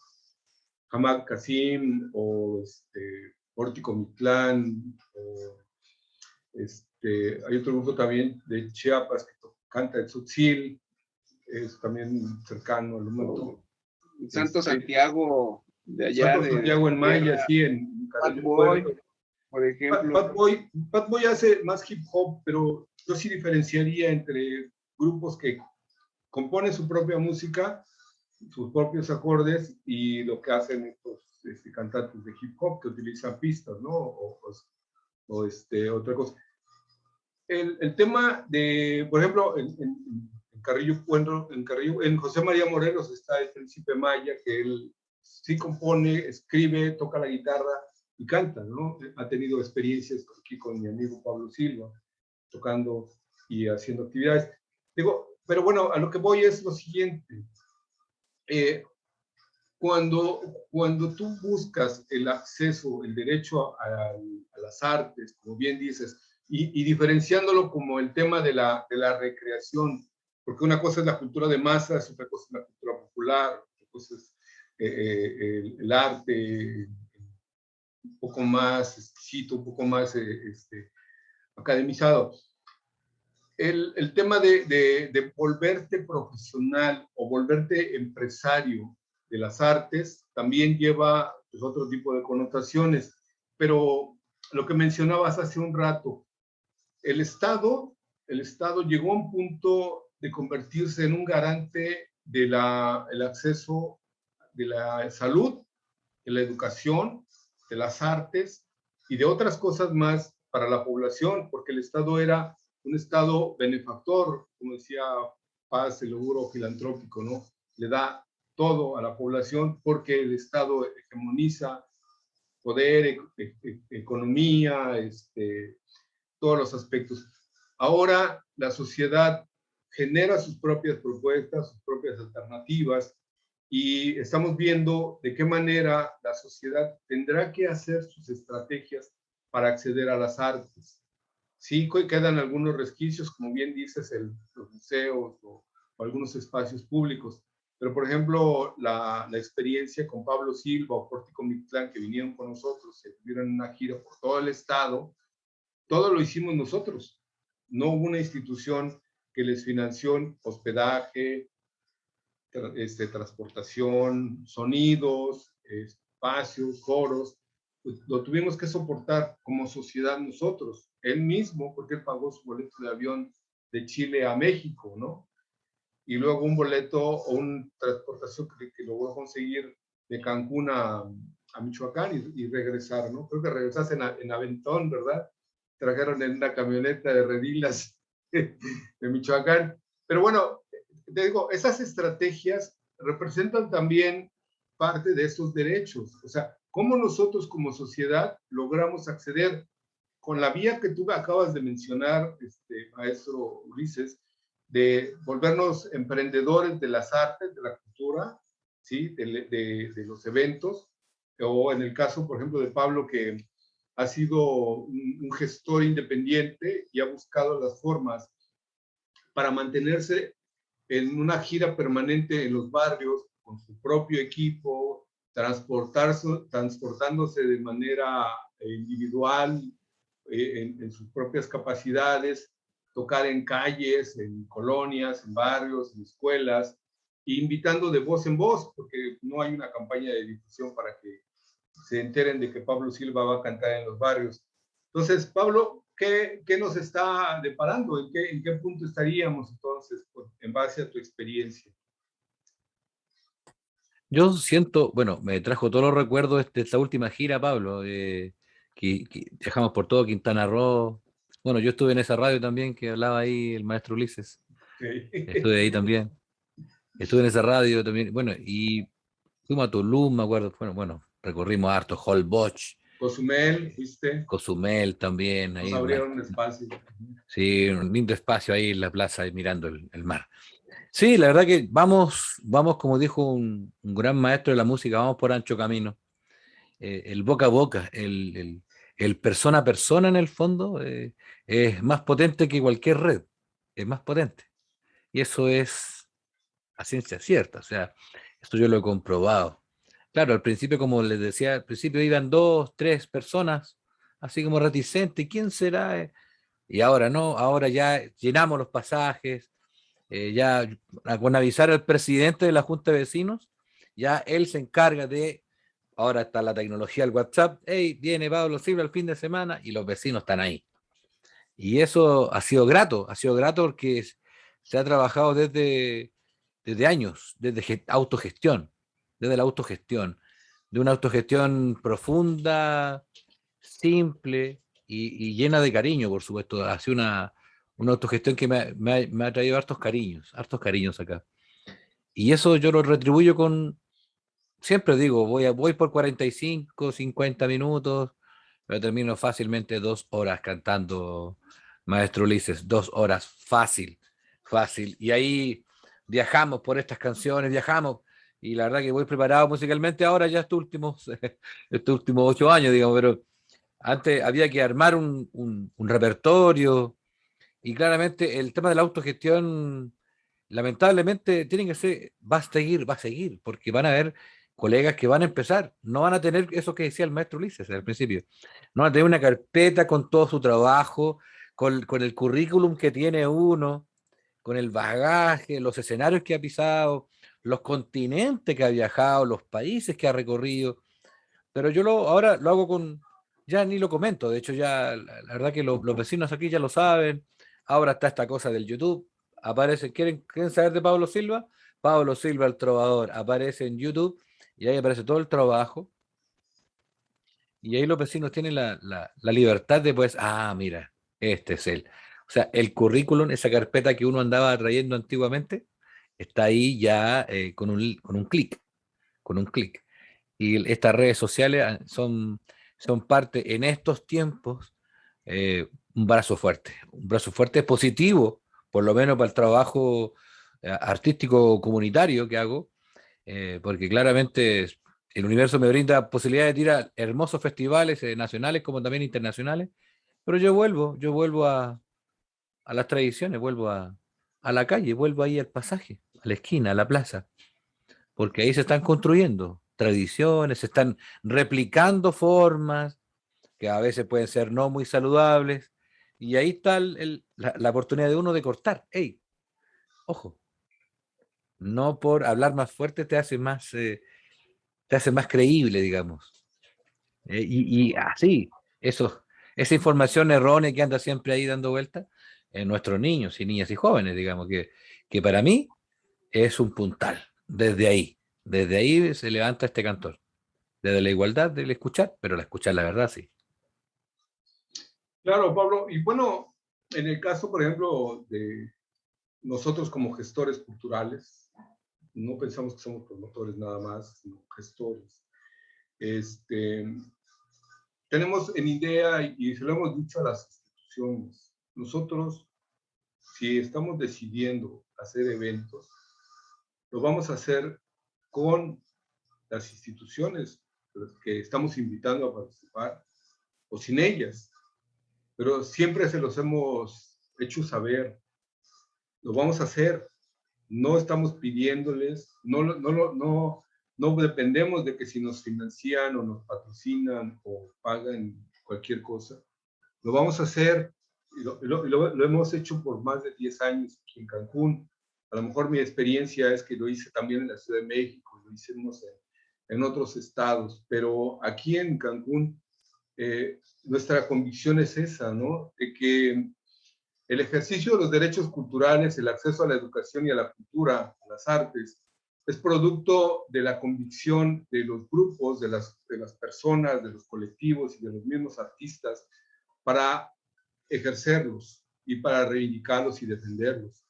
Hamak Kasim o Pórtico Mitlán, o hay otro grupo también de Chiapas que canta el tzotzil, es también cercano al Luma Talk. Santo Santiago de allá. Santo Santiago en Maya, sí, en Carrillo Puerto, por ejemplo. Bad Boy hace más hip hop, pero yo sí diferenciaría entre grupos que componen su propia música, sus propios acordes, y lo que hacen estos cantantes de hip hop que utilizan pistas, ¿no? O otra cosa. El tema de, por ejemplo, en José María Morelos está el Príncipe Maya, que él sí compone, escribe, toca la guitarra y canta, ¿no? Ha tenido experiencias aquí con mi amigo Pablo Silva, tocando y haciendo actividades. Digo, pero bueno, a lo que voy es lo siguiente. Cuando tú buscas el acceso, el derecho a las artes, como bien dices, y diferenciándolo como el tema de la recreación, porque una cosa es la cultura de masas, otra cosa es la cultura popular, otra cosa es el arte un poco más exquisito, un poco más academizado. El tema de volverte profesional o volverte empresario de las artes también lleva pues, otro tipo de connotaciones, pero lo que mencionabas hace un rato, el Estado llegó a un punto de convertirse en un garante del acceso de la salud, de la educación, de las artes y de otras cosas más para la población, porque el Estado era un Estado benefactor, como decía Paz, el logro filantrópico, ¿no? Le da todo a la población porque el Estado hegemoniza poder, economía, todos los aspectos. Ahora la sociedad genera sus propias propuestas, sus propias alternativas, y estamos viendo de qué manera la sociedad tendrá que hacer sus estrategias para acceder a las artes. Sí quedan algunos resquicios, como bien dices, los museos o algunos espacios públicos, pero por ejemplo, la experiencia con Pablo Silva o Pórtico Mictlán, que vinieron con nosotros, se tuvieron una gira por todo el estado, todo lo hicimos nosotros. No hubo una institución que les financió hospedaje, transportación, sonidos, espacios, foros. Pues lo tuvimos que soportar como sociedad nosotros. Él mismo, porque él pagó su boleto de avión de Chile a México, ¿no? Y luego un boleto o una transportación que logró conseguir de Cancún a Michoacán y regresar, ¿no? Creo que regresaste en Aventón, ¿verdad? Trajeron en una camioneta de redilas de Michoacán. Pero bueno, te digo, esas estrategias representan también parte de estos derechos. O sea, cómo nosotros como sociedad logramos acceder con la vía que tú acabas de mencionar, maestro Ulises, de volvernos emprendedores de las artes, de la cultura, ¿sí? de los eventos, o en el caso, por ejemplo, de Pablo, que ha sido un gestor independiente y ha buscado las formas para mantenerse en una gira permanente en los barrios con su propio equipo, transportándose de manera individual en sus propias capacidades, tocar en calles, en colonias, en barrios, en escuelas, e invitando de voz en voz, porque no hay una campaña de difusión para que se enteren de que Pablo Silva va a cantar en los barrios. Entonces, Pablo, ¿qué nos está deparando? ¿En qué punto estaríamos entonces en base a tu experiencia? Yo siento, bueno, me trajo todos los recuerdos de esta última gira, Pablo, que viajamos por todo Quintana Roo. Bueno, yo estuve en esa radio también que hablaba ahí el maestro Ulises. Sí. Estuve ahí también. Estuve en esa radio también. Bueno, y fuimos a Tulum, me acuerdo. Bueno, recorrimos harto, Holbox, Cozumel, ¿viste? Cozumel también. Nos Ahí, abrieron un espacio. sí, un lindo espacio ahí en la plaza, ahí mirando el mar. Sí, la verdad que vamos, como dijo un gran maestro de la música, vamos por ancho camino. El boca a boca, el persona a persona en el fondo es más potente que cualquier red, es más potente. Y eso es a ciencia cierta, o sea, esto yo lo he comprobado. Claro, al principio, como les decía, al principio iban 2, 3 personas, así como reticentes, ¿quién será? Y ahora no, ahora ya llenamos los pasajes, ya con avisar al presidente de la Junta de Vecinos, ya él se encarga de, ahora está la tecnología del WhatsApp, hey, viene Pablo Silva el fin de semana y los vecinos están ahí. Y eso ha sido grato porque se ha trabajado desde años, desde autogestión, desde la autogestión, de una autogestión profunda, simple y llena de cariño, por supuesto. Ha sido una autogestión que me ha traído hartos cariños acá. Y eso yo lo retribuyo siempre digo, voy por 45, 50 minutos, pero termino fácilmente 2 horas cantando, maestro Ulises, 2 horas, fácil, fácil. Y ahí viajamos por estas canciones, viajamos, y la verdad que voy preparado musicalmente ahora ya estos últimos 8 años, digamos, pero antes había que armar un repertorio, y claramente el tema de la autogestión, lamentablemente, tiene que ser, va a seguir, porque van a haber colegas que van a empezar, no van a tener eso que decía el maestro Ulises al principio, no van a tener una carpeta con todo su trabajo, con el currículum que tiene uno, con el bagaje, los escenarios que ha pisado, los continentes que ha viajado, los países que ha recorrido, pero yo ahora lo hago ya ni lo comento, de hecho ya la verdad que los vecinos aquí ya lo saben, ahora está esta cosa del YouTube, aparece, ¿quieren saber de Pablo Silva? Pablo Silva el Trovador, aparece en YouTube y ahí aparece todo el trabajo, y ahí los vecinos tienen la libertad de, pues, mira, este es él. O sea, el currículum, esa carpeta que uno andaba trayendo antiguamente, está ahí ya con un clic, con un clic. Y estas redes sociales son parte en estos tiempos, un brazo fuerte positivo, por lo menos para el trabajo artístico comunitario que hago, porque claramente el universo me brinda posibilidades de ir a hermosos festivales nacionales como también internacionales, pero yo vuelvo a las tradiciones, vuelvo a la calle, vuelvo ahí al pasaje, a la esquina, a la plaza, porque ahí se están construyendo tradiciones, se están replicando formas que a veces pueden ser no muy saludables, y ahí está la oportunidad de uno de cortar. Hey, ojo, no por hablar más fuerte te hace más creíble, digamos. Y así, esa información errónea que anda siempre ahí dando vueltas en nuestros niños y niñas y jóvenes, digamos, que para mí es un puntal. Desde ahí se levanta este cantor. Desde la igualdad del escuchar, pero la escuchar la verdad, sí. Claro, Pablo. Y bueno, en el caso, por ejemplo, de nosotros como gestores culturales, no pensamos que somos promotores nada más, sino gestores. Tenemos en idea, y se lo hemos dicho a las instituciones, nosotros, si estamos decidiendo hacer eventos, lo vamos a hacer con las instituciones que estamos invitando a participar, o sin ellas, pero siempre se los hemos hecho saber, lo vamos a hacer, no estamos pidiéndoles, no dependemos de que si nos financian o nos patrocinan o pagan cualquier cosa, lo vamos a hacer, y lo hemos hecho por más de 10 años aquí en Cancún. A lo mejor mi experiencia es que lo hice también en la Ciudad de México, lo hicimos en otros estados, pero aquí en Cancún nuestra convicción es esa, ¿no? De que el ejercicio de los derechos culturales, el acceso a la educación y a la cultura, a las artes, es producto de la convicción de los grupos, de las personas, de los colectivos y de los mismos artistas para ejercerlos y para reivindicarlos y defenderlos.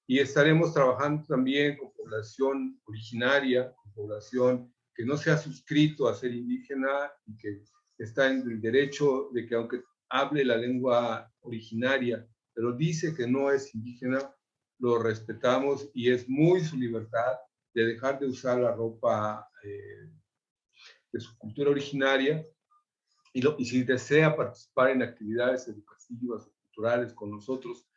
Y estaremos trabajando también con población originaria, con población que no se ha suscrito a ser indígena y que está en el derecho de que aunque hable la lengua originaria, pero dice que no es indígena, lo respetamos y es muy su libertad de dejar de usar la ropa de su cultura originaria y si desea participar en actividades educativas o culturales con nosotros,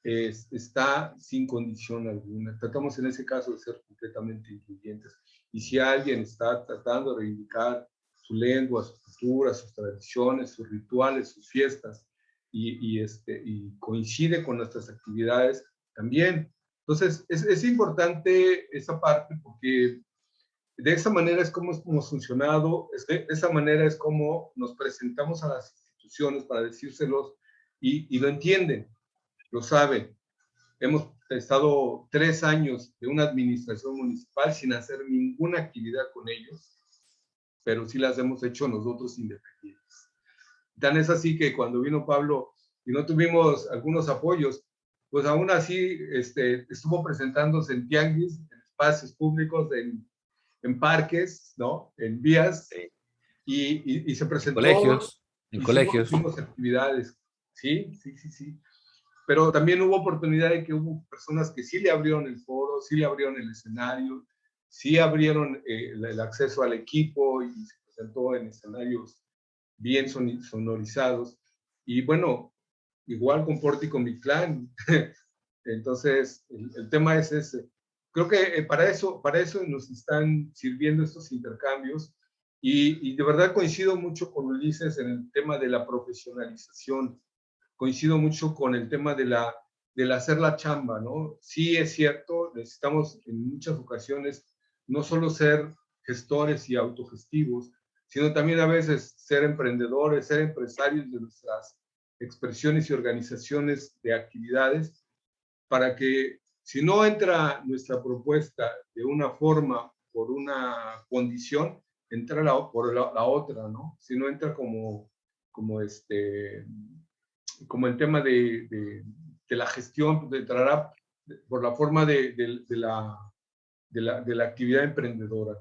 está sin condición alguna. Tratamos en ese caso de ser completamente incluyentes. Y si alguien está tratando de reivindicar su lengua, su cultura, sus tradiciones, sus rituales, sus fiestas, y coincide con nuestras actividades, también. Entonces, es importante esa parte porque de esa manera es como hemos funcionado, de esa manera es como nos presentamos a las instituciones para decírselos y lo entienden, lo saben. Hemos estado 3 años de una administración municipal sin hacer ninguna actividad con ellos, pero sí las hemos hecho nosotros independientes. Tan es así que cuando vino Pablo y no tuvimos algunos apoyos, pues aún así estuvo presentándose en tianguis, en espacios públicos, en parques, ¿no? En vías, y se presentó, En colegios. hicimos actividades, ¿sí? Sí, sí, sí. Pero también hubo oportunidad de que hubo personas que sí le abrieron el foro, sí le abrieron el escenario, sí abrieron el acceso al equipo y se presentó en escenarios bien sonorizados. Y bueno, igual con Pórtico Mictlán. Entonces, el tema es ese. Creo que para eso nos están sirviendo estos intercambios y de verdad coincido mucho con Ulises en el tema de la profesionalización, coincido mucho con el tema del hacer la chamba, ¿no? Sí es cierto, necesitamos en muchas ocasiones no solo ser gestores y autogestivos, sino también a veces ser emprendedores, ser empresarios de nuestras expresiones y organizaciones de actividades para que si no entra nuestra propuesta de una forma por una condición, entra por la otra, ¿no? Si no entra como el tema de la gestión, pues entrará por la forma de la actividad emprendedora.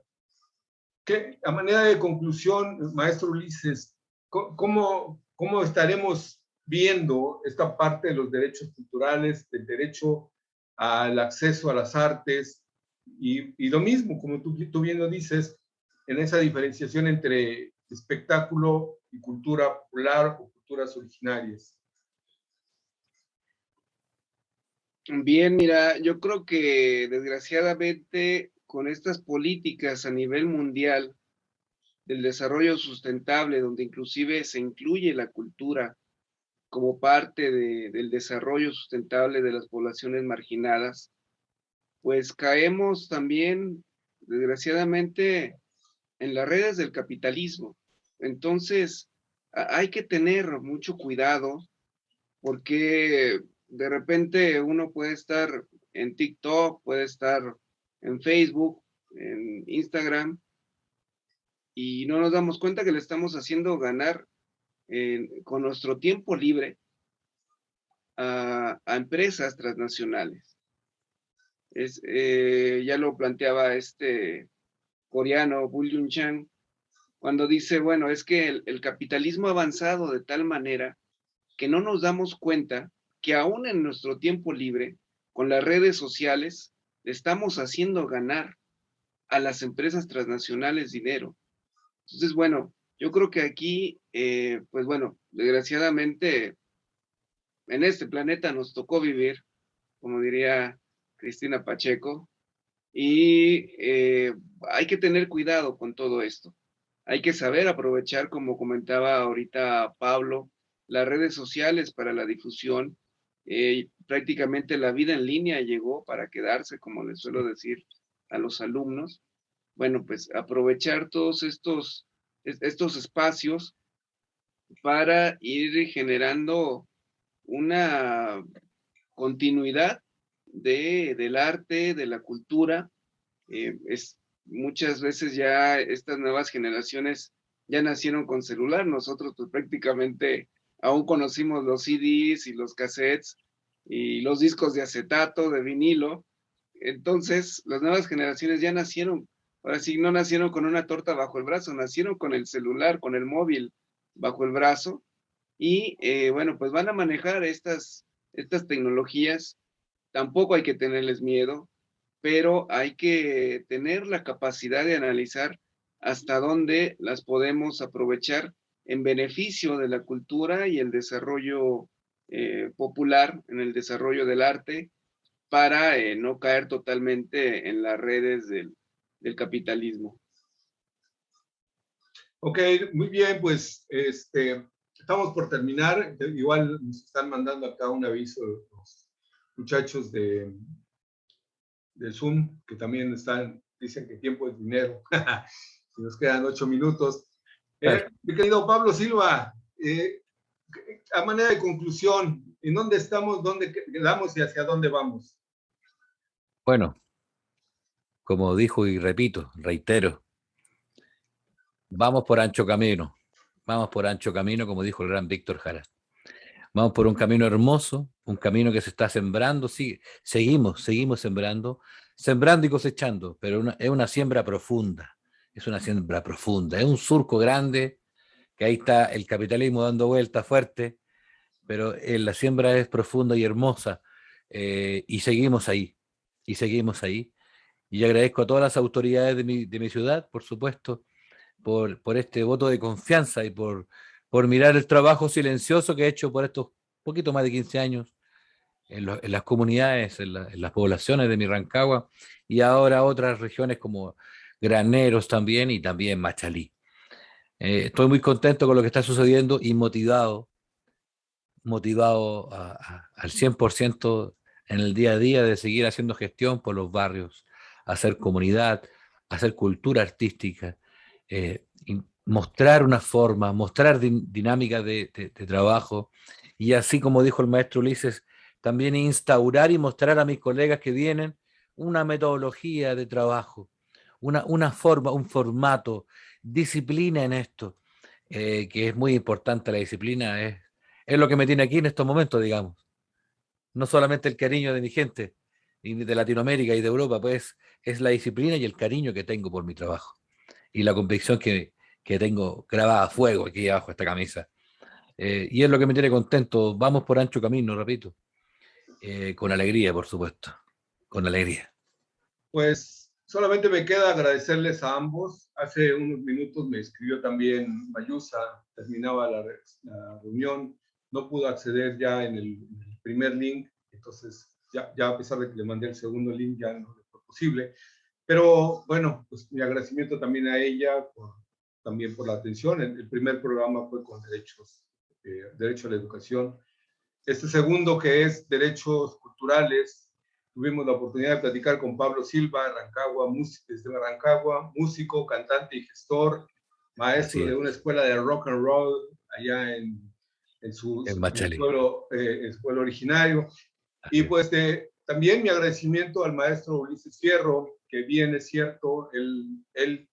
¿Qué, a manera de conclusión, maestro Ulises, cómo estaremos viendo esta parte de los derechos culturales, del derecho al acceso a las artes, y lo mismo, como tú bien lo dices, en esa diferenciación entre espectáculo y cultura popular o culturas originarias? Bien, mira, yo creo que desgraciadamente con estas políticas a nivel mundial del desarrollo sustentable, donde inclusive se incluye la cultura como parte del desarrollo sustentable de las poblaciones marginadas, pues caemos también, desgraciadamente, en las redes del capitalismo. Entonces, hay que tener mucho cuidado porque de repente uno puede estar en TikTok, puede estar en Facebook, en Instagram, y no nos damos cuenta que le estamos haciendo ganar con nuestro tiempo libre a empresas transnacionales. Ya lo planteaba este coreano, Bull Yun Chang, cuando dice, bueno, es que el capitalismo ha avanzado de tal manera que no nos damos cuenta que aún en nuestro tiempo libre, con las redes sociales, le estamos haciendo ganar a las empresas transnacionales dinero. Entonces, bueno, yo creo que aquí, pues bueno, desgraciadamente, en este planeta nos tocó vivir, como diría Cristina Pacheco, y hay que tener cuidado con todo esto. Hay que saber aprovechar, como comentaba ahorita Pablo, las redes sociales para la difusión. Prácticamente la vida en línea llegó para quedarse, como les suelo decir a los alumnos. Bueno, pues aprovechar todos estos espacios para ir generando una continuidad del arte, de la cultura. Muchas veces ya estas nuevas generaciones ya nacieron con celular. Nosotros pues prácticamente aún conocimos los CDs y los cassettes y los discos de acetato, de vinilo. Entonces, las nuevas generaciones ya nacieron, ahora sí, no nacieron con una torta bajo el brazo, nacieron con el celular, con el móvil bajo el brazo. Y bueno, pues van a manejar estas tecnologías. Tampoco hay que tenerles miedo, pero hay que tener la capacidad de analizar hasta dónde las podemos aprovechar en beneficio de la cultura y el desarrollo popular, en el desarrollo del arte, para no caer totalmente en las redes del capitalismo. Ok, muy bien, pues estamos por terminar. Igual nos están mandando acá un aviso los muchachos de Zoom, que también dicen que tiempo es dinero. Y nos quedan 8 minutos. Mi querido Pablo Silva, a manera de conclusión, ¿en dónde estamos, dónde quedamos y hacia dónde vamos? Bueno, como dijo y repito, reitero, vamos por ancho camino, como dijo el gran Víctor Jara. Vamos por un camino hermoso, un camino que se está sembrando, sí, seguimos sembrando y cosechando, pero es una siembra profunda, es un surco grande, que ahí está el capitalismo dando vueltas fuerte, pero la siembra es profunda y hermosa, y seguimos ahí, y agradezco a todas las autoridades de mi ciudad, por supuesto, por este voto de confianza y por mirar el trabajo silencioso que he hecho por estos poquito más de 15 años en las comunidades, en las poblaciones de mi Rancagua, y ahora otras regiones como Graneros también, y también Machalí. Estoy muy contento con lo que está sucediendo y motivado al 100% en el día a día de seguir haciendo gestión por los barrios, hacer comunidad, hacer cultura artística, y mostrar una forma, mostrar dinámicas de trabajo, y así como dijo el maestro Ulises, también instaurar y mostrar a mis colegas que vienen una metodología de trabajo, una forma, un formato, disciplina en esto, que es muy importante. La disciplina es lo que me tiene aquí en estos momentos, digamos. No solamente el cariño de mi gente, y de Latinoamérica y de Europa, pues es la disciplina y el cariño que tengo por mi trabajo. Y la convicción que tengo grabada a fuego aquí abajo de esta camisa. Y es lo que me tiene contento. Vamos por ancho camino, repito. Con alegría, por supuesto. Con alegría. Pues solamente me queda agradecerles a ambos. Hace unos minutos me escribió también Mayusa, terminaba la reunión, no pudo acceder ya en el primer link, entonces ya a pesar de que le mandé el segundo link ya no fue posible. Pero bueno, pues mi agradecimiento también a ella también por la atención. El primer programa fue con derecho a la educación. Este segundo, que es derechos culturales, tuvimos la oportunidad de platicar con Pablo Silva, desde Rancagua, músico, cantante y gestor, maestro de una escuela de rock and roll allá en su pueblo originario. Y pues también mi agradecimiento al maestro Ulises Fierro, que bien es cierto, él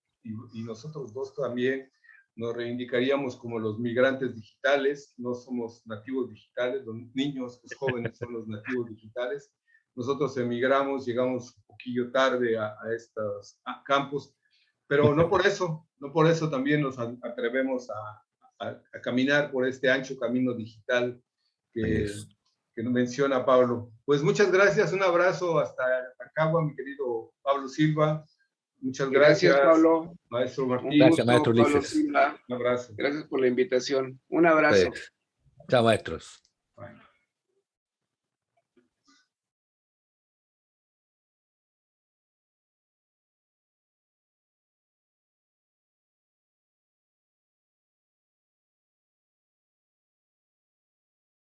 y nosotros dos también nos reivindicaríamos como los migrantes digitales. No somos nativos digitales, los niños, los jóvenes son los nativos digitales. Nosotros emigramos, llegamos un poquillo tarde a estos campos, pero no por eso también nos atrevemos a caminar por este ancho camino digital que nos menciona Pablo. Pues muchas gracias, un abrazo hasta Rancagua, mi querido Pablo Silva. Muchas gracias, Pablo. Maestro Martín. Gracias, maestro Ulises. Pablo Silva. Un abrazo. Gracias por la invitación. Un abrazo. Chao, maestros.